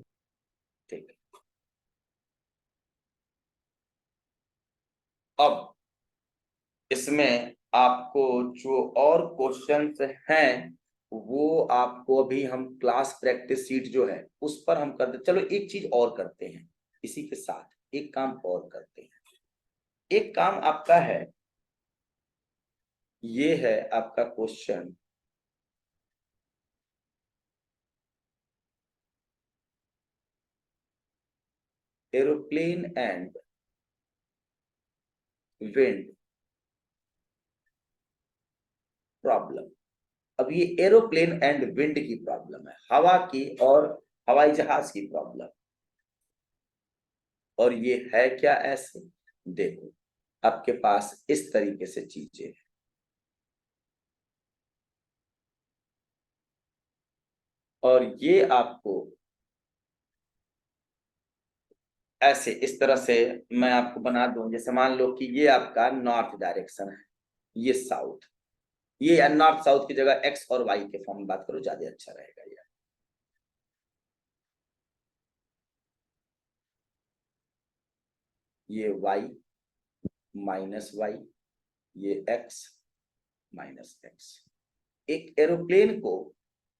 ठीक है। अब इसमें आपको जो और क्वेश्चंस हैं वो आपको अभी हम क्लास प्रैक्टिस सीट जो है उस पर हम करते। चलो एक चीज और करते हैं, इसी के साथ एक काम और करते हैं। एक काम आपका है, ये है आपका question, aeroplane and wind problem. अब ये एरोप्लेन एंड विंड की प्रॉब्लम है, हवा की और हवाई जहाज की प्रॉब्लम। और ये है क्या? ऐसे देखो, आपके पास इस तरीके से चीजें हैं, और ये आपको ऐसे इस तरह से मैं आपको बना दूं। जैसे मान लो कि ये आपका नॉर्थ डायरेक्शन है, ये साउथ, ये नॉर्थ साउथ की जगह एक्स और वाई के फॉर्म में बात करो, ज्यादा अच्छा रहेगा। ये y माइनस वाई, ये x माइनस एक्स। एक एरोप्लेन को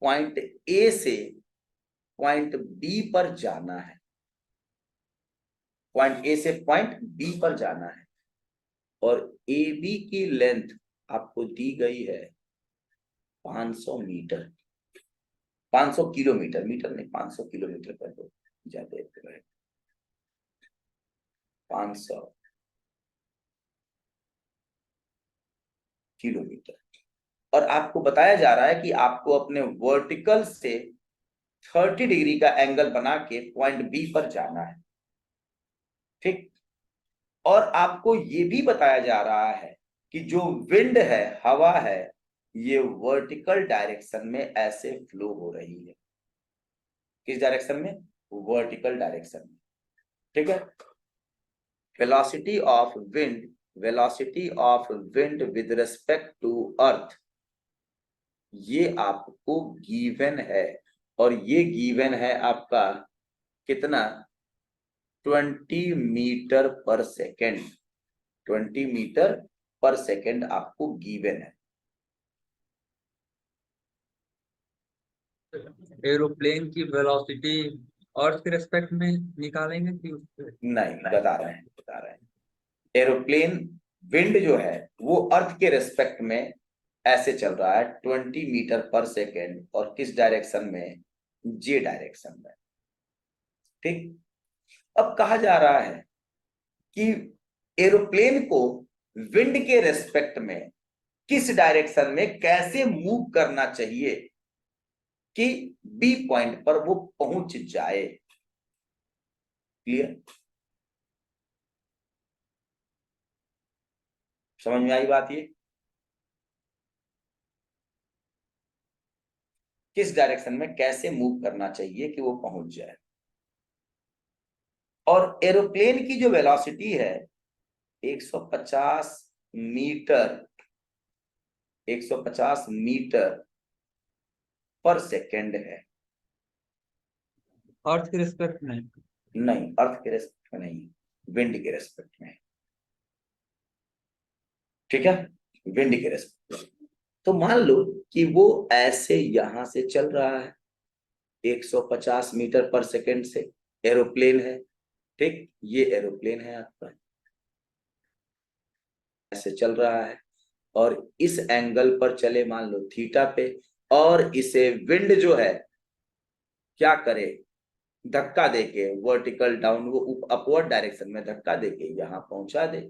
पॉइंट ए से पॉइंट बी पर जाना है, पॉइंट ए से पॉइंट बी पर जाना है, और ए बी की लेंथ आपको दी गई है 500 मीटर, 500 किलोमीटर, मीटर नहीं 500 किलोमीटर कर दो, ज्यादा 500 किलोमीटर। और आपको बताया जा रहा है कि आपको अपने वर्टिकल से 30 डिग्री का एंगल बना के पॉइंट बी पर जाना है, ठीक। और आपको ये भी बताया जा रहा है कि जो विंड है, हवा है, ये वर्टिकल डायरेक्शन में ऐसे फ्लो हो रही है। किस डायरेक्शन में? वर्टिकल डायरेक्शन में, ठीक है। Velocity of wind, velocity of wind with respect to earth, ये आपको गिवन है, और ये गिवन है आपका कितना? 20 मीटर पर सेकेंड। 20 मीटर पर सेकेंड आपको गिवन है। एरोप्लेन की वेलोसिटी अर्थ के रेस्पेक्ट में निकालेंगे कि नहीं, बता रहे हैं। एरोप्लेन विंड जो है वो अर्थ के रेस्पेक्ट में ऐसे चल रहा है 20 मीटर पर सेकेंड, और किस डायरेक्शन में? जे डायरेक्शन में। ठीक, अब कहा जा रहा है कि एरोप्लेन को विंड के रेस्पेक्ट में किस डायरेक्शन में कैसे मूव करना चाहिए कि बी पॉइंट पर वो पहुंच जाए। क्लियर? समझ में आई बात? ये किस डायरेक्शन में कैसे मूव करना चाहिए कि वो पहुंच जाए। और एरोप्लेन की जो वेलोसिटी है 150 मीटर 150 मीटर पर सेकेंड है। अर्थ के रेस्पेक्ट में नहीं, अर्थ के रेस्पेक्ट में नहीं, विंड के रेस्पेक्ट में। ठीक है, विंड के रेस्पेक्ट में। तो मान लो कि वो ऐसे यहां से चल रहा है 150 मीटर पर सेकेंड से, एरोप्लेन है। ठीक, ये एरोप्लेन है आपका, ऐसे चल रहा है और इस एंगल पर चले मान लो थीटा पे, और इसे विंड जो है क्या करे, धक्का देके वर्टिकल डाउन, वो अपवर्ड डायरेक्शन में धक्का देके यहां पहुंचा दे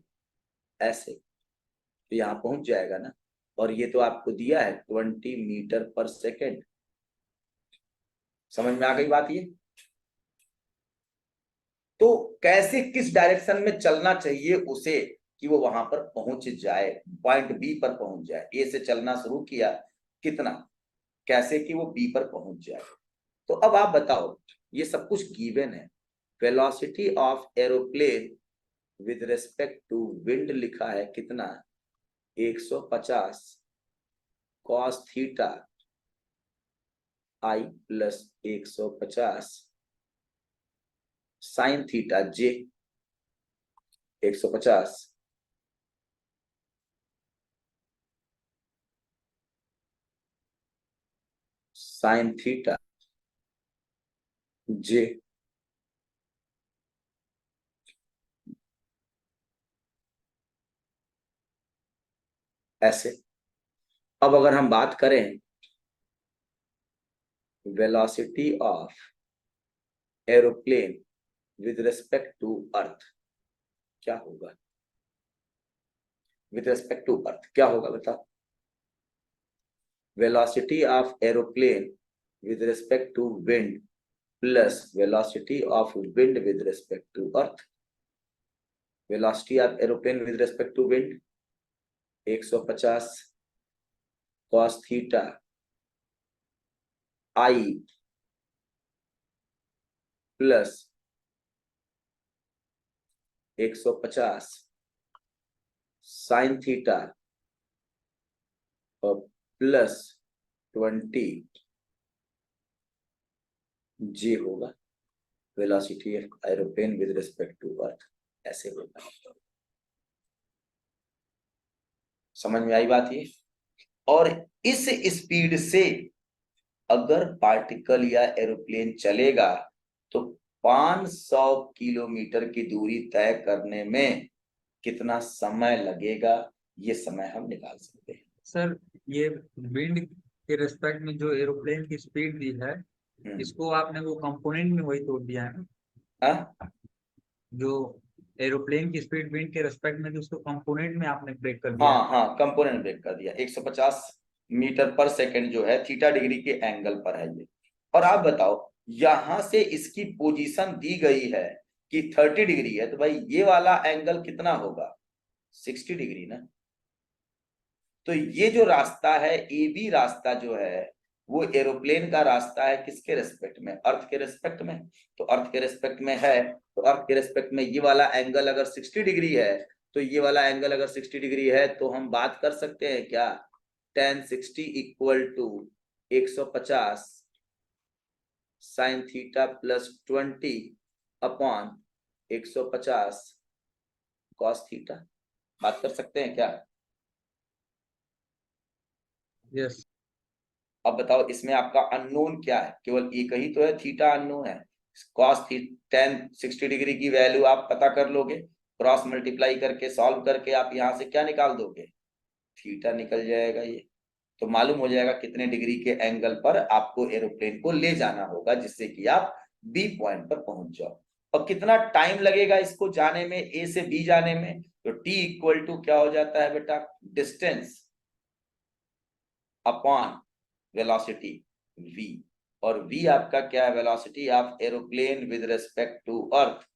ऐसे, तो यहां पहुंच जाएगा ना। और ये तो आपको दिया है 20 मीटर पर सेकेंड। समझ में आ गई बात? ये तो कैसे किस डायरेक्शन में चलना चाहिए उसे कि वो वहां पर पहुंच जाए, पॉइंट बी पर पहुंच जाए। ए से चलना शुरू किया, कितना, कैसे कि वो बी पर पहुंच जाए। तो अब आप बताओ, ये सब कुछ गिवन है। Velocity of aeroplane with respect to wind लिखा है कितना, 150 cos theta i plus 150 sine theta j. 150 sine theta j, ऐसे। अब अगर हम बात करें velocity of aeroplane with respect to earth, क्या होगा? विद रिस्पेक्ट टू अर्थ क्या होगा बताओ? Velocity of aeroplane with respect to wind plus velocity of wind with respect to earth. Velocity of aeroplane with respect to wind 150 cos theta i plus 150 sine theta और plus 20 जी होगा velocity of aeroplane with respect to earth, ऐसे होगा। समझ में आई बात ये? और इस स्पीड से अगर पार्टिकल या एरोप्लेन चलेगा तो 500 किलोमीटर की दूरी तय करने में कितना समय लगेगा, ये समय हम निकाल सकते हैं। सर, ये विंड के रेस्पेक्ट में जो एरोप्लेन की स्पीड दी है, इसको आपने वो कंपोनेंट में वही तोड़ दिया है ना? हाँ, जो एरोप्लेन की स्पीड विंड के रेस्पेक्ट में, जो उसको कंपोनेंट में आपने ब्रेक कर दिया हाँ हाँ, कंपोनेंट ब्रेक कर दिया। 150 मीटर पर सेकंड जो है थीटा डिग्री के एंगल पर है ये। और आप बताओ, यहां से इसकी पोजीशन दी गई है कि 30 डिग्री है, तो भाई ये वाला एंगल कितना होगा, 60 डिग्री ना। तो ये जो रास्ता है, ए बी रास्ता जो है, वो एरोप्लेन का रास्ता है किसके रेस्पेक्ट में, अर्थ के रेस्पेक्ट में। तो अर्थ के रेस्पेक्ट में है, तो अर्थ के रेस्पेक्ट में ये वाला एंगल अगर 60 डिग्री है, तो ये वाला एंगल अगर 60 डिग्री है, तो हम बात कर सकते हैं क्या, tan 60 equal to 150 sine theta plus 20 upon 150 cos theta. बात कर सकते हैं क्या? यस। अब बताओ इसमें आपका अननोन क्या है? केवल एक ही तो है, थीटा अननोन है। कॉस 60 डिग्री की वैल्यू आप पता कर लोगे, क्रॉस मल्टीप्लाई करके सॉल्व करके आप यहां से क्या निकाल दोगे? थीटा निकल जाएगा ये। तो मालूम हो जाएगा कितने डिग्री के एंगल पर आपको एरोप्लेन को ले जाना होगा जिससे कि आप बी पॉइंट पर पहुंच जाओ। और कितना टाइम लगेगा इसको जाने में, ए से बी जाने में? तो टी इक्वल टू क्या हो जाता है बेटा? Distance upon velocity v। और v आपका क्या है? Velocity of aeroplane with respect to earth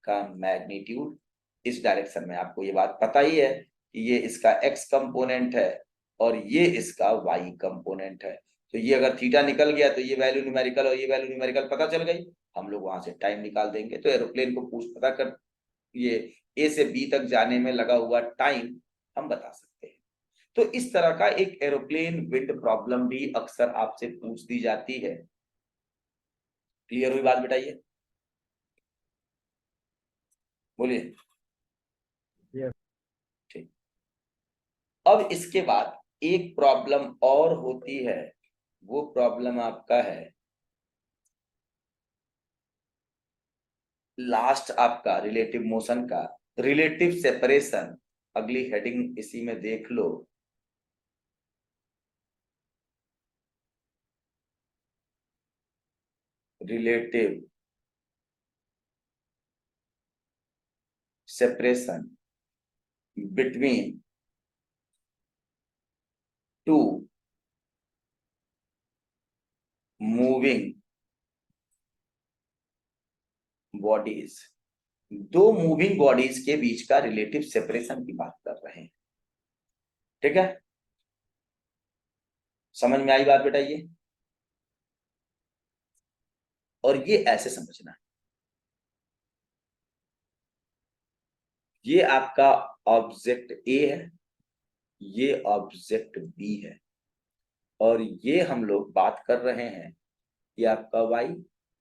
का मैग्नीट्यूड। इस डायरेक्शन में आपको ये बात पता ही है कि ये इसका x कंपोनेंट है और ये इसका y कंपोनेंट है। तो ये अगर थीटा निकल गया तो ये वैल्यू न्यूमेरिकल और ये वैल्यू न्यूमेरिकल पता चल गई, हम लोग वहां से टाइम निकाल देंगे। तो एरोप्लेन को पता कर ये ए से बी तक जाने में लगा हुआ टाइम हम बता सकते हैं। तो इस तरह का एक एरोप्लेन विंड प्रॉब्लम भी अक्सर आपसे पूछ दी जाती है। क्लियर हुई बात बेटा? ये बोलिए। यस। ठीक। अब इसके बाद एक प्रॉब्लम और होती है, वो प्रॉब्लम आपका है लास्ट आपका रिलेटिव मोशन का, रिलेटिव सेपरेशन। अगली हेडिंग इसी में देख लो। Relative separation between two moving bodies. दो मूविंग बॉडीज के बीच का रिलेटिव सेपरेशन की बात कर रहे हैं। ठीक है, समझ में आई बात बेटा? ये और ये ऐसे समझना है, ये आपका ऑब्जेक्ट ए है, ये ऑब्जेक्ट बी है, और ये हम लोग बात कर रहे हैं ये आपका वाई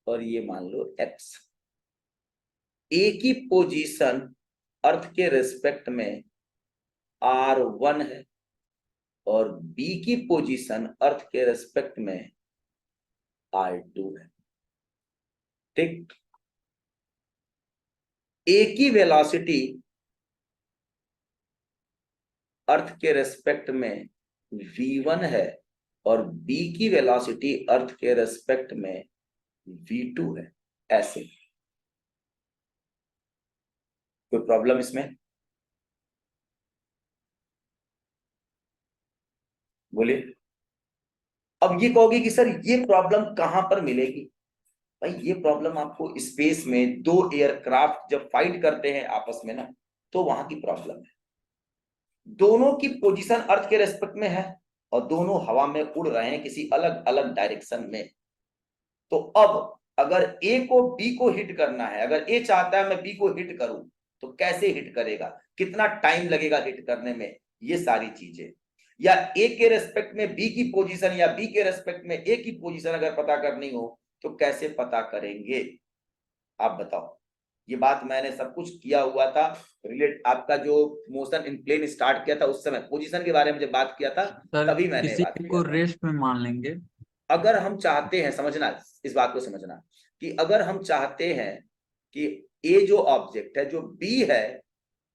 और ये मान लो एक्स। ए की पोजीशन अर्थ के रिस्पेक्ट में R1 है और बी की पोजीशन अर्थ के रिस्पेक्ट में R2 है। ठीक, ए की वेलोसिटी अर्थ के रेस्पेक्ट में v1 है और b की वेलोसिटी अर्थ के रेस्पेक्ट में v2 है। ऐसे कोई प्रॉब्लम इसमें? बोलिए। अब ये कहोगे कि सर ये प्रॉब्लम कहां पर मिलेगी? भाई ये प्रॉब्लम आपको स्पेस में दो एयरक्राफ्ट जब फाइट करते हैं आपस में ना, तो वहां की प्रॉब्लम है। दोनों की पोजीशन अर्थ के रेस्पेक्ट में है और दोनों हवा में उड़ रहे हैं किसी अलग अलग डायरेक्शन में। तो अब अगर ए को बी को हिट करना है, अगर ए चाहता है मैं बी को हिट करूं, तो कैसे हिट करेगा, कितना टाइम लगेगा हिट करने में, ये सारी चीजें। या ए के रेस्पेक्ट में बी की पोजीशन या बी के रेस्पेक्ट में ए की पोजीशन अगर पता करनी हो तो कैसे पता करेंगे? आप बताओ। ये बात मैंने सब कुछ किया हुआ था, रिलेट आपका जो मोशन इन प्लेन स्टार्ट किया था उस समय पोजीशन के बारे में जब बात किया था सर तभी मैंने किसी बात को किया था। रेस्ट में मान लेंगे। अगर हम चाहते हैं, समझना इस बात को, समझना कि अगर हम चाहते हैं कि ए जो ऑब्जेक्ट है जो बी है,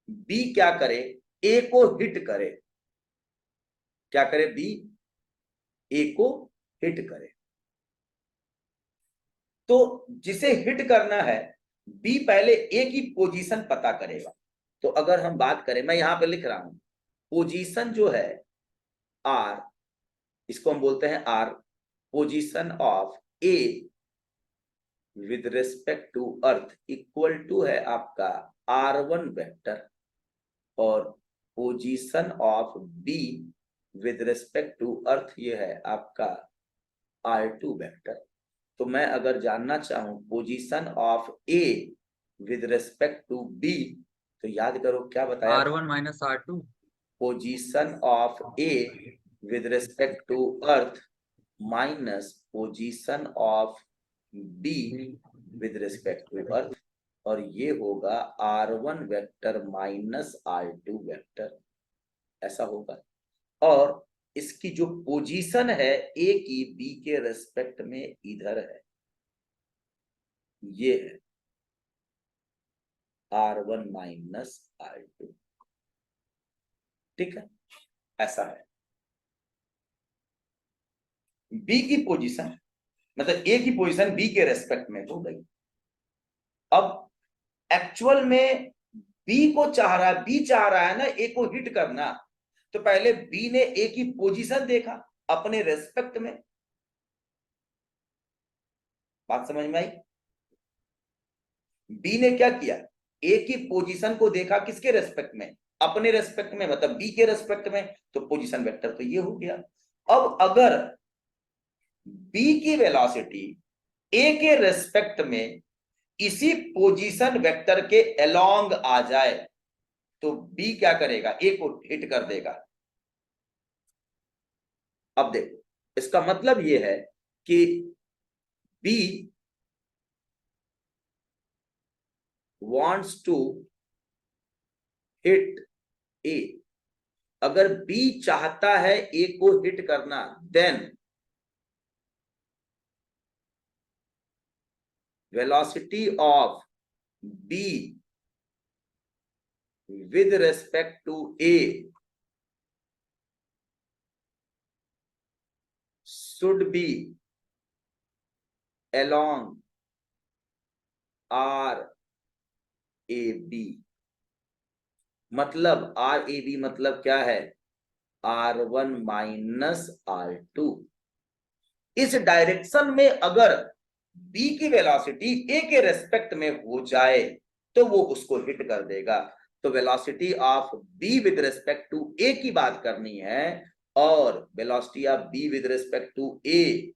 बी क्या करे, ए को हिट करे। क्या करे? बी ए को हिट करे। तो जिसे हिट करना है बी पहले ए की पोजीशन पता करेगा। तो अगर हम बात करें, मैं यहां पे लिख रहा हूं पोजीशन जो है आर, इसको हम बोलते हैं r, position of A with respect to earth equal to है आपका R1 वेक्टर, और position of B with respect to earth ये है आपका R2 वेक्टर। तो मैं अगर जानना चाहूं position of A with respect to B, तो याद करो क्या बताया था? R1 minus R2। Position of A with respect to earth minus position of B with respect to earth. और ये होगा R1 vector minus R2 vector, ऐसा होगा। और इसकी जो पोजीशन है ए की बी के रेस्पेक्ट में इधर है, ये है R1 माइनस R2, ठीक है, ऐसा है। बी की पोजीशन मतलब ए की पोजीशन बी के रेस्पेक्ट में हो गई। अब एक्चुअल में बी को चाह रहा है, बी चाह रहा है ना ए को हिट करना, तो पहले बी ने ए की पोजीशन देखा अपने रेस्पेक्ट में, बात समझ में आई? बी ने क्या किया, ए की पोजीशन को देखा किसके रेस्पेक्ट में, अपने रेस्पेक्ट में, मतलब बी के रेस्पेक्ट में, तो पोजीशन वेक्टर तो ये हो गया। अब अगर बी की वेलोसिटी ए के रेस्पेक्ट में इसी पोजीशन वेक्टर के अलोंग आ जाए तो बी क्या करेगा, ए को हिट कर देगा। अब देखो इसका मतलब ये है कि बी wants to hit ए, अगर बी चाहता है ए को हिट करना, then velocity of b with respect to a should be along r a b। मतलब आर ए बी मतलब क्या है, R1 माइनस R2। इस डायरेक्शन में अगर बी की वेलोसिटी ए के रेस्पेक्ट में हो जाए तो वो उसको हिट कर देगा। तो velocity of B with respect to A की बात करनी है और velocity of B with respect to A,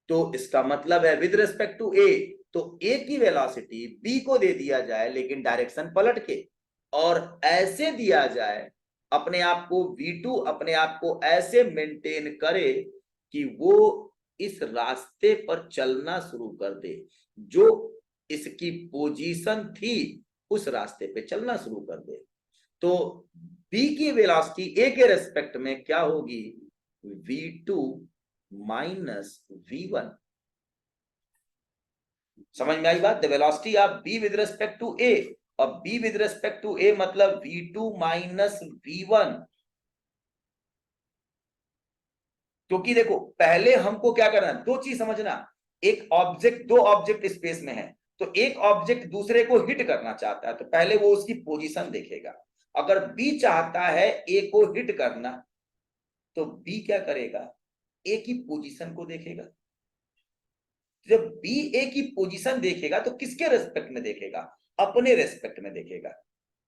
तो इसका मतलब है विद रिस्पेक्ट टू ए, तो ए की वेलोसिटी बी को दे दिया जाए लेकिन डायरेक्शन पलट के, और ऐसे दिया जाए अपने आप को V2 अपने आप को ऐसे मेंटेन करे कि वो इस रास्ते पर चलना शुरू कर दे, जो इसकी पोजीशन थी उस रास्ते पे चलना शुरू कर दे। तो B की वेलोसिटी A के रेस्पेक्ट में क्या होगी, V2 माइनस V1। समझ में आई बात? The velocity of B with respect to A, और B with respect to A मतलब V2 माइनस V1। क्योंकि देखो पहले हमको क्या करना है, दो चीज समझना, एक ऑब्जेक्ट, दो ऑब्जेक्ट स्पेस में है, तो एक ऑब्जेक्ट दूसरे को हिट करना चाहता है तो पहले वो उसकी पोजीशन देखेगा। अगर बी चाहता है ए को हिट करना तो बी क्या करेगा, ए की पोजीशन को देखेगा। जब बी ए की पोजीशन देखेगा तो किसके रेस्पेक्ट में देखेगा, अपने रेस्पेक्ट में देखेगा।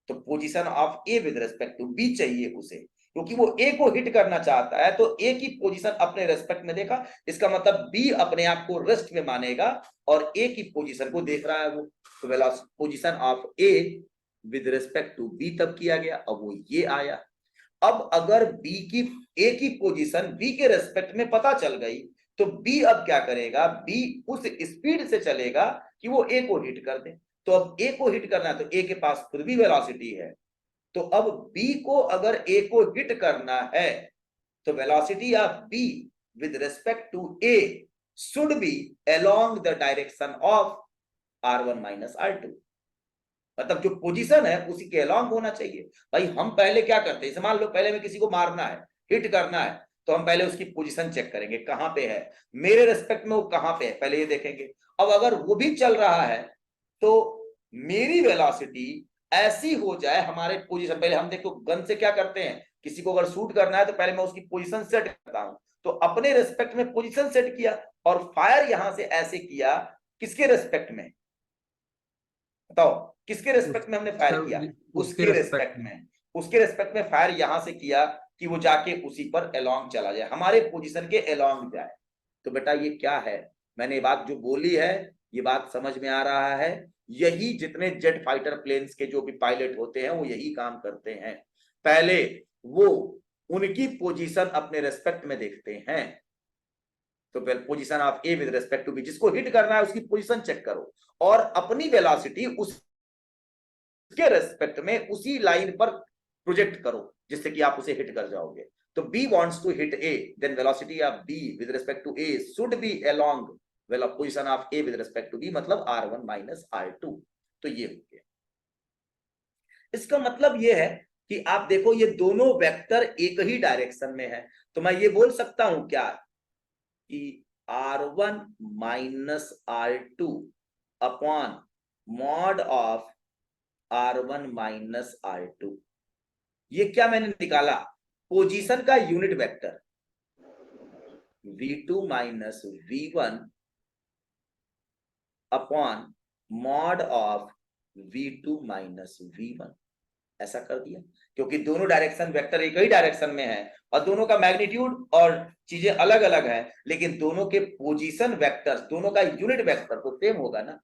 तो position of A with respect to B चाहिए उसे, क्योंकि वो ए को हिट करना चाहता है तो ए की पोजीशन अपने रेस्पेक्ट में देखा, इसका मतलब बी अपने आप को रेस्ट में मानेगा और ए की पोजीशन को देख रहा है वो। तो position of A with respect to B तब किया गया, अब वो ये आया। अब अगर बी की ए की पोजीशन बी के रेस्पेक्ट में पता चल गई तो बी अब क्या करेगा, बी उस स्पीड से चलेगा कि वो ए को हिट कर दे। तो अब ए को हिट करना है तो ए के पास खुद भी वेलोसिटी है, तो अब बी को अगर ए को हिट करना है तो velocity of B with respect to A should be along the direction of R1 minus R2। मतलब जो पोजीशन है उसी के अलोंग होना चाहिए। भाई हम पहले क्या करते हैं, मान लो पहले में किसी को मारना है, हिट करना है, तो हम पहले उसकी पोजीशन चेक करेंगे कहां पे है, मेरे रेस्पेक्ट में वो कहां पे है, पहले ये देखेंगे। अब अगर वो भी चल रहा है तो मेरी वेलोसिटी ऐसी हो जाए हमारे पोजीशन, पहले हम देखो गन से क्या करते हैं, किसी को अगर शूट करना है तो पहले मैं उसकी पोजीशन सेट करता हूं, तो अपने रेस्पेक्ट में पोजीशन सेट किया और फायर यहां से ऐसे किया, किसके रेस्पेक्ट में बताओ, किसके रेस्पेक्ट में हमने फायर किया, उसके रेस्पेक्ट में, उसके रेस्पेक्ट में फायर यहां से किया कि वो जाके उसी पर अलोंग चला जाए, हमारे पोजीशन के अलोंग जाए। तो बेटा ये क्या है, मैंने ये बात जो बोली है ये बात समझ में आ रहा है? यही जितने जेट फाइटर प्लेन्स के जो भी पायलट होते हैं वो यही काम करते हैं, पहले वो उनकी पोजीशन अपने रेस्पेक्ट में देखते हैं, तो position of A with respect to B, जिसको हिट करना है उसकी पोजीशन चेक करो और अपनी वेलोसिटी उसके रेस्पेक्ट में उसी लाइन पर प्रोजेक्ट करो जिससे कि आप उसे हिट कर जाओगे। तो B wants to hit A, then velocity of B with respect to A should be along position of A with respect to B, मतलब R1 minus R2। तो ये हो गया। इसका मतलब ये है कि आप देखो ये दोनों वेक्टर एक ही डायरेक्शन में है, तो मैं ये बोल सकता हूं क्या कि R1 minus R2 upon mod of R1 minus R2। ये क्या मैंने निकाला, पोजीशन का unit vector V2 minus V1 upon mod of V2 minus V1, ऐसा कर दिया। क्योंकि दोनों डायरेक्शन वेक्टर एक ही डायरेक्शन में है और दोनों का मैग्नीट्यूड और चीजें अलग अलग है, लेकिन दोनों के पोजीशन वेक्टर्स, दोनों का यूनिट वेक्टर तो सेम होगा ना,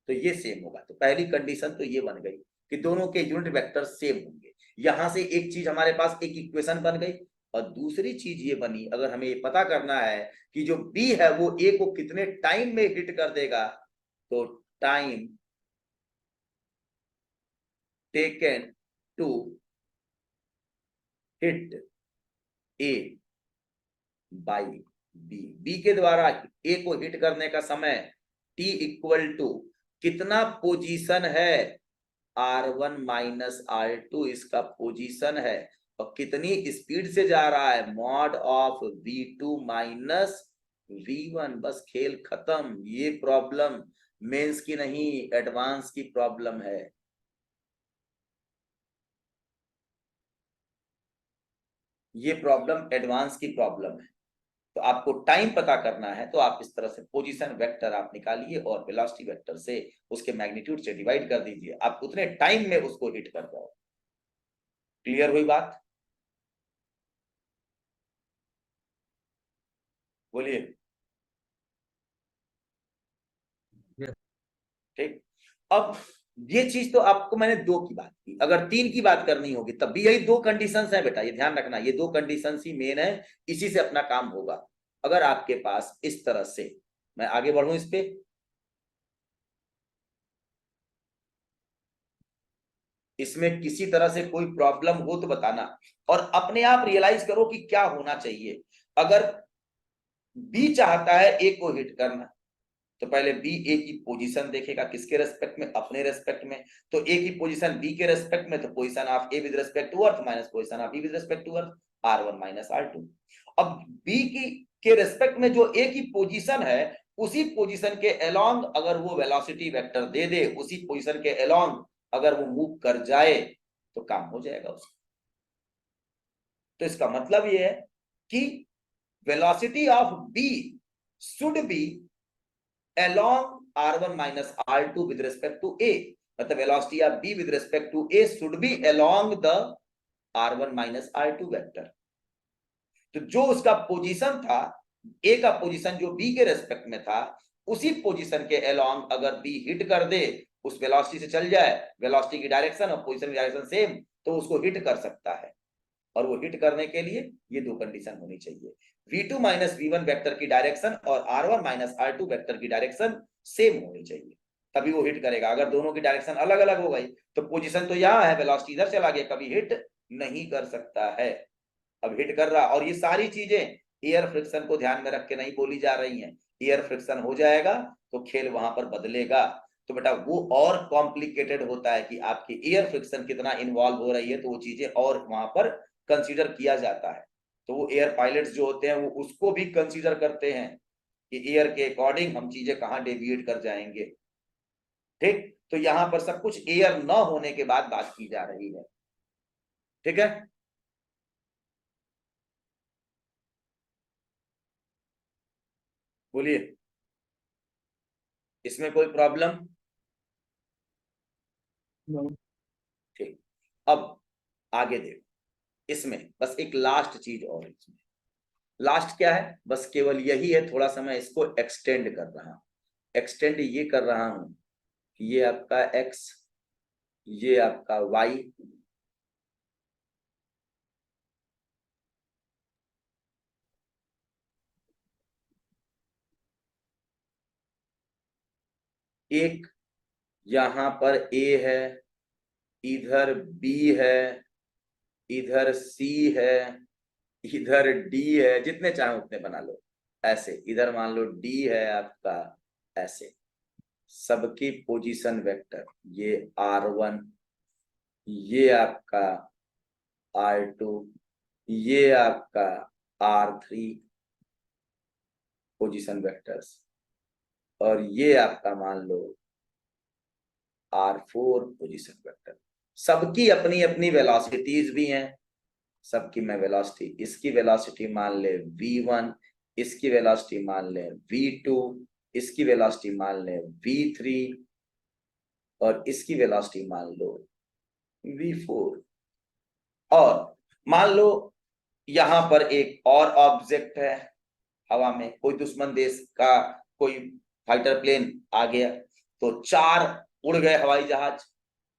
तो ये सेम होगा। तो पहली कंडीशन तो ये बन गई कि दोनों के यूनिट वेक्टर सेम होंगे। यहां से एक चीज हमारे पास एक इक्वेशन बन गई, और दूसरी चीज ये बनी, अगर हमें ये पता करना है कि जो बी है वो ए को कितने टाइम में हिट कर देगा, तो time taken to hit A by B, B के द्वारा ए को हिट करने का समय टी इक्वल टू कितना पोजीशन है R1 माइनस R2 इसका पोजीशन है, और कितनी स्पीड से जा रहा है, mod of V2 minus V1। बस खेल खत्म। ये प्रॉब्लम मेंस की नहीं, एडवांस की प्रॉब्लम है। ये प्रॉब्लम एडवांस की प्रॉब्लम है। तो आपको टाइम पता करना है, तो आप इस तरह से पोजीशन वेक्टर आप निकालिए और वेलोसिटी वेक्टर से उसके मैग्नीट्यूड से डिवाइड कर दीजिए, आप उतने टाइम में उसको हिट कर दो। क्लियर हुई बात? बोलिए। Yes. ठीक। अब ये चीज तो आपको मैंने दो की बात की, अगर तीन की बात करनी होगी तब भी यही दो कंडीशंस है बेटा, ये ध्यान रखना, ये दो कंडीशंस ही मेन है, इसी से अपना काम होगा। अगर आपके पास इस तरह से, मैं आगे बढ़ूं इस पे, इसमें किसी तरह से कोई प्रॉब्लम हो तो बताना, और अपने आप रियलाइज करो कि क्या होना चाहिए। अगर बी चाहता है ए को हिट करना, तो पहले बी ए की पोजीशन देखेगा, किसके रेस्पेक्ट में, अपने रेस्पेक्ट में। तो ए की पोजीशन बी के रेस्पेक्ट में, तो position of A with respect to earth minus position of B with respect to earth, R1 minus R2। अब बी की के रेस्पेक्ट में जो ए की पोजीशन है, उसी पोजीशन के अलोंग अगर वो वेलोसिटी वेक्टर दे दे, उसी पोजीशन के अलोंग अगर वो मूव कर जाए, तो काम हो जाएगा उसका। तो इसका मतलब ये है कि velocity of B should be along R1 minus R2 with respect to A, मतलब velocity of B with respect to A should be along the R1 minus R2 vector। तो जो उसका पोजीशन था, A का पोजीशन जो B के respect में था, उसी पोजीशन के along अगर B हिट कर दे, उस वेलोसिटी से चल जाए, वेलोसिटी की डायरेक्शन और पोजीशन की डायरेक्शन सेम, तो उसको हिट कर सकता है। और वो हिट करने के लिए ये दो कंडीशन होनी चाहिए, V2 माइनस V1 वेक्टर की डायरेक्शन और R1 माइनस R2 वेक्टर की डायरेक्शन सेम होनी चाहिए, तभी वो हिट करेगा। अगर दोनों की डायरेक्शन अलग अलग हो गई, तो पोजीशन तो यहाँ है, वेलोसिटी इधर चला गया, कभी हिट नहीं कर सकता है। अब हिट कर रहा, और ये सारी चीजें एयर फ्रिक्शन को ध्यान में रख के नहीं बोली जा रही हैं। एयर फ्रिक्शन हो जाएगा तो खेल वहां पर बदलेगा। तो बेटा वो और कॉम्प्लिकेटेड होता है कि आपकी एयर फ्रिक्शन कितना इन्वॉल्व हो रही है, तो वो चीजें और वहां पर कंसीडर किया जाता है। तो वो एयर पायलट्स जो होते हैं वो उसको भी कंसीडर करते हैं कि एयर के अकॉर्डिंग हम चीजें कहाँ डेविएट कर जाएंगे। ठीक, तो यहां पर सब कुछ एयर न होने के बाद बात की जा रही है। ठीक है, बोलिए, इसमें कोई प्रॉब्लम? No. ठीक, अब आगे देखो, इसमें बस एक लास्ट चीज और, इसमें लास्ट क्या है, बस केवल यही है, थोड़ा सा मैं इसको एक्सटेंड कर रहा हूं। एक्सटेंड ये कर रहा हूं कि ये आपका x, ये आपका y, एक यहां पर A है, इधर B है, इधर C है, इधर D है, जितने चाहे उतने बना लो। ऐसे इधर मान लो D है आपका, ऐसे सबकी पोजीशन वेक्टर, ये R1, ये आपका R2, ये आपका R3 पोजीशन वेक्टर्स, और ये आपका मान लो R4 पोजीशन वेक्टर। सबकी अपनी अपनी वेलोसिटीज भी हैं। सबकी मैं वेलोसिटी, इसकी वेलोसिटी मान ले v1, इसकी वेलोसिटी मान ले v2, इसकी वेलोसिटी मान ले v3, और इसकी वेलोसिटी मान लो v4। और मान लो यहां पर एक और ऑब्जेक्ट है हवा में, कोई दुश्मन देश का कोई फाइटर प्लेन आ गया, तो 4 उड़ गए हवाई जहाज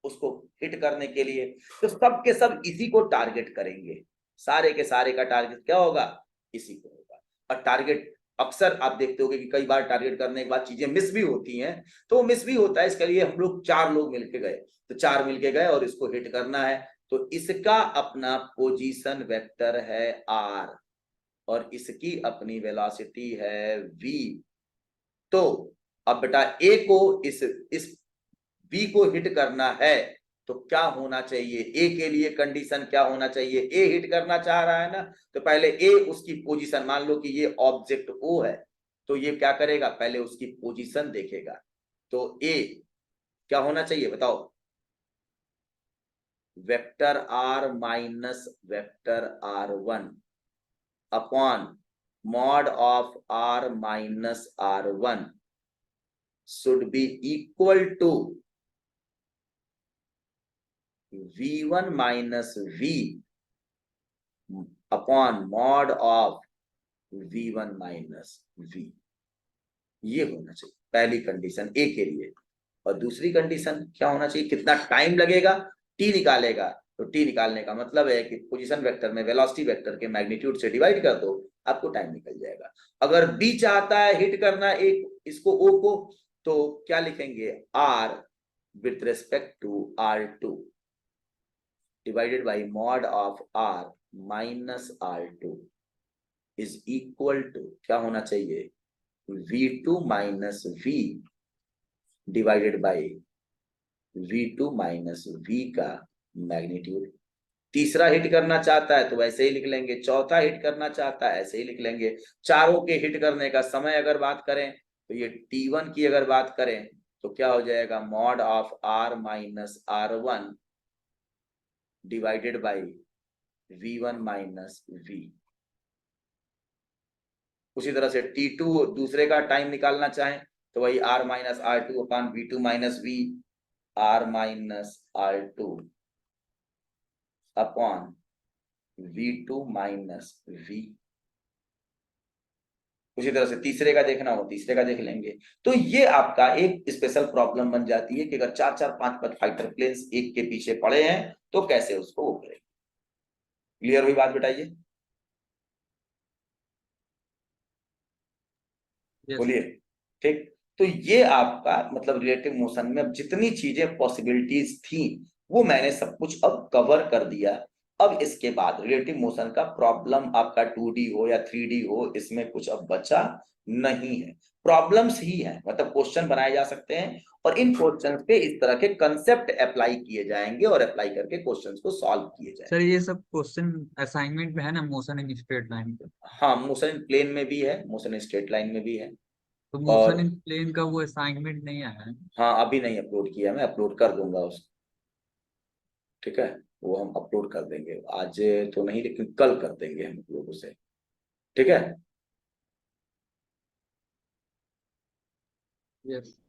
उसको हिट करने के लिए, तो सब के सब इसी को टारगेट करेंगे। सारे के सारे का टारगेट क्या होगा, इसी को होगा। और टारगेट अक्सर आप देखते होंगे कि कई बार टारगेट करने के बाद चीजें मिस भी होती हैं, तो मिस भी होता है। इसके लिए हम लोग 4 लोग मिलके गए, तो 4 मिलके गए और इसको हिट करना है, तो इसका अपना पोजीशन वेक्टर है r, और इसकी अपनी वेलोसिटी है v। तो अब बेटा a को इस b को हिट करना है, तो क्या होना चाहिए, ए के लिए कंडीशन क्या होना चाहिए, ए हिट करना चाह रहा है ना, तो पहले ए उसकी पोजीशन, मान लो कि ये ऑब्जेक्ट ओ है, तो ये क्या करेगा, पहले उसकी पोजीशन देखेगा। तो ए क्या होना चाहिए बताओ, vector r minus vector R1 upon mod of r minus R1 should be equal to v1 minus v upon mod of v1 minus v। ये होना चाहिए पहली कंडीशन ए के लिए। और दूसरी कंडीशन क्या होना चाहिए, कितना टाइम लगेगा, टी निकालेगा, तो टी निकालने का मतलब है कि पोजीशन वेक्टर में वेलोसिटी वेक्टर के मैग्नीट्यूड से डिवाइड कर दो, आपको टाइम निकल जाएगा। अगर बी चाहता है हिट करना एक इसको ओ को, तो क्या लिखेंगे, r with respect to R2 divided by mod of r minus R2 is equal to क्या होना चाहिए, v2 minus v divided by v2 minus v का मैग्नीट्यूड। तीसरा हिट करना चाहता है तो वैसे ही लिख लेंगे, चौथा हिट करना चाहता है ऐसे ही लिख लेंगे। चारों के हिट करने का समय अगर बात करें, तो ये T1 की अगर बात करें तो क्या हो जाएगा, mod of r minus R1 divided by v1 minus v। उसी तरह से T2 दूसरे का टाइम निकालना चाहें तो वही r minus R2 upon v2 minus v, r minus R2 upon v2 minus v। उसी तरह से तीसरे का देखना हो तीसरे का देख लेंगे। तो ये आपका एक स्पेशल प्रॉब्लम बन जाती है कि अगर 4-4 5-5 फाइटर प्लेन्स एक के पीछे पड़े हैं तो कैसे उसको वो करेंगे। क्लियर हुई बात बेटाइए, Yes. बोलिए। ठीक, तो ये आपका मतलब रिलेटिव मोशन में अब जितनी चीजें पॉसिबिलिटीज थी वो मैंने सब कुछ अब कवर कर दिया। अब इसके बाद रिलेटिव मोशन का प्रॉब्लम आपका 2D हो या 3D हो, इसमें कुछ अब बचा नहीं है, प्रॉब्लम्स ही है, मतलब क्वेश्चन बनाए जा सकते हैं और इन क्वेश्चंस पे इस तरह के कंसेप्ट अप्लाई किए जाएंगे और अप्लाई करके क्वेश्चंस को सॉल्व किए जाएंगे। सर ये सब क्वेश्चन असाइनमेंट में है ना, मोशन इन स्ट्रेट लाइन का? हाँ, मोशन इन प्लेन में भी है, मोशन इन स्ट्रेट लाइन में भी है। तो और मोशन इन प्लेन का वो असाइनमेंट नहीं आया है? हाँ, अभी नहीं अपलोड किया, मैं अपलोड कर दूंगा उसको, ठीक है, वो हम अपलोड कर देंगे, आज तो नहीं लेकिन कल कर देंगे हम लोग उसे, ठीक है। यस।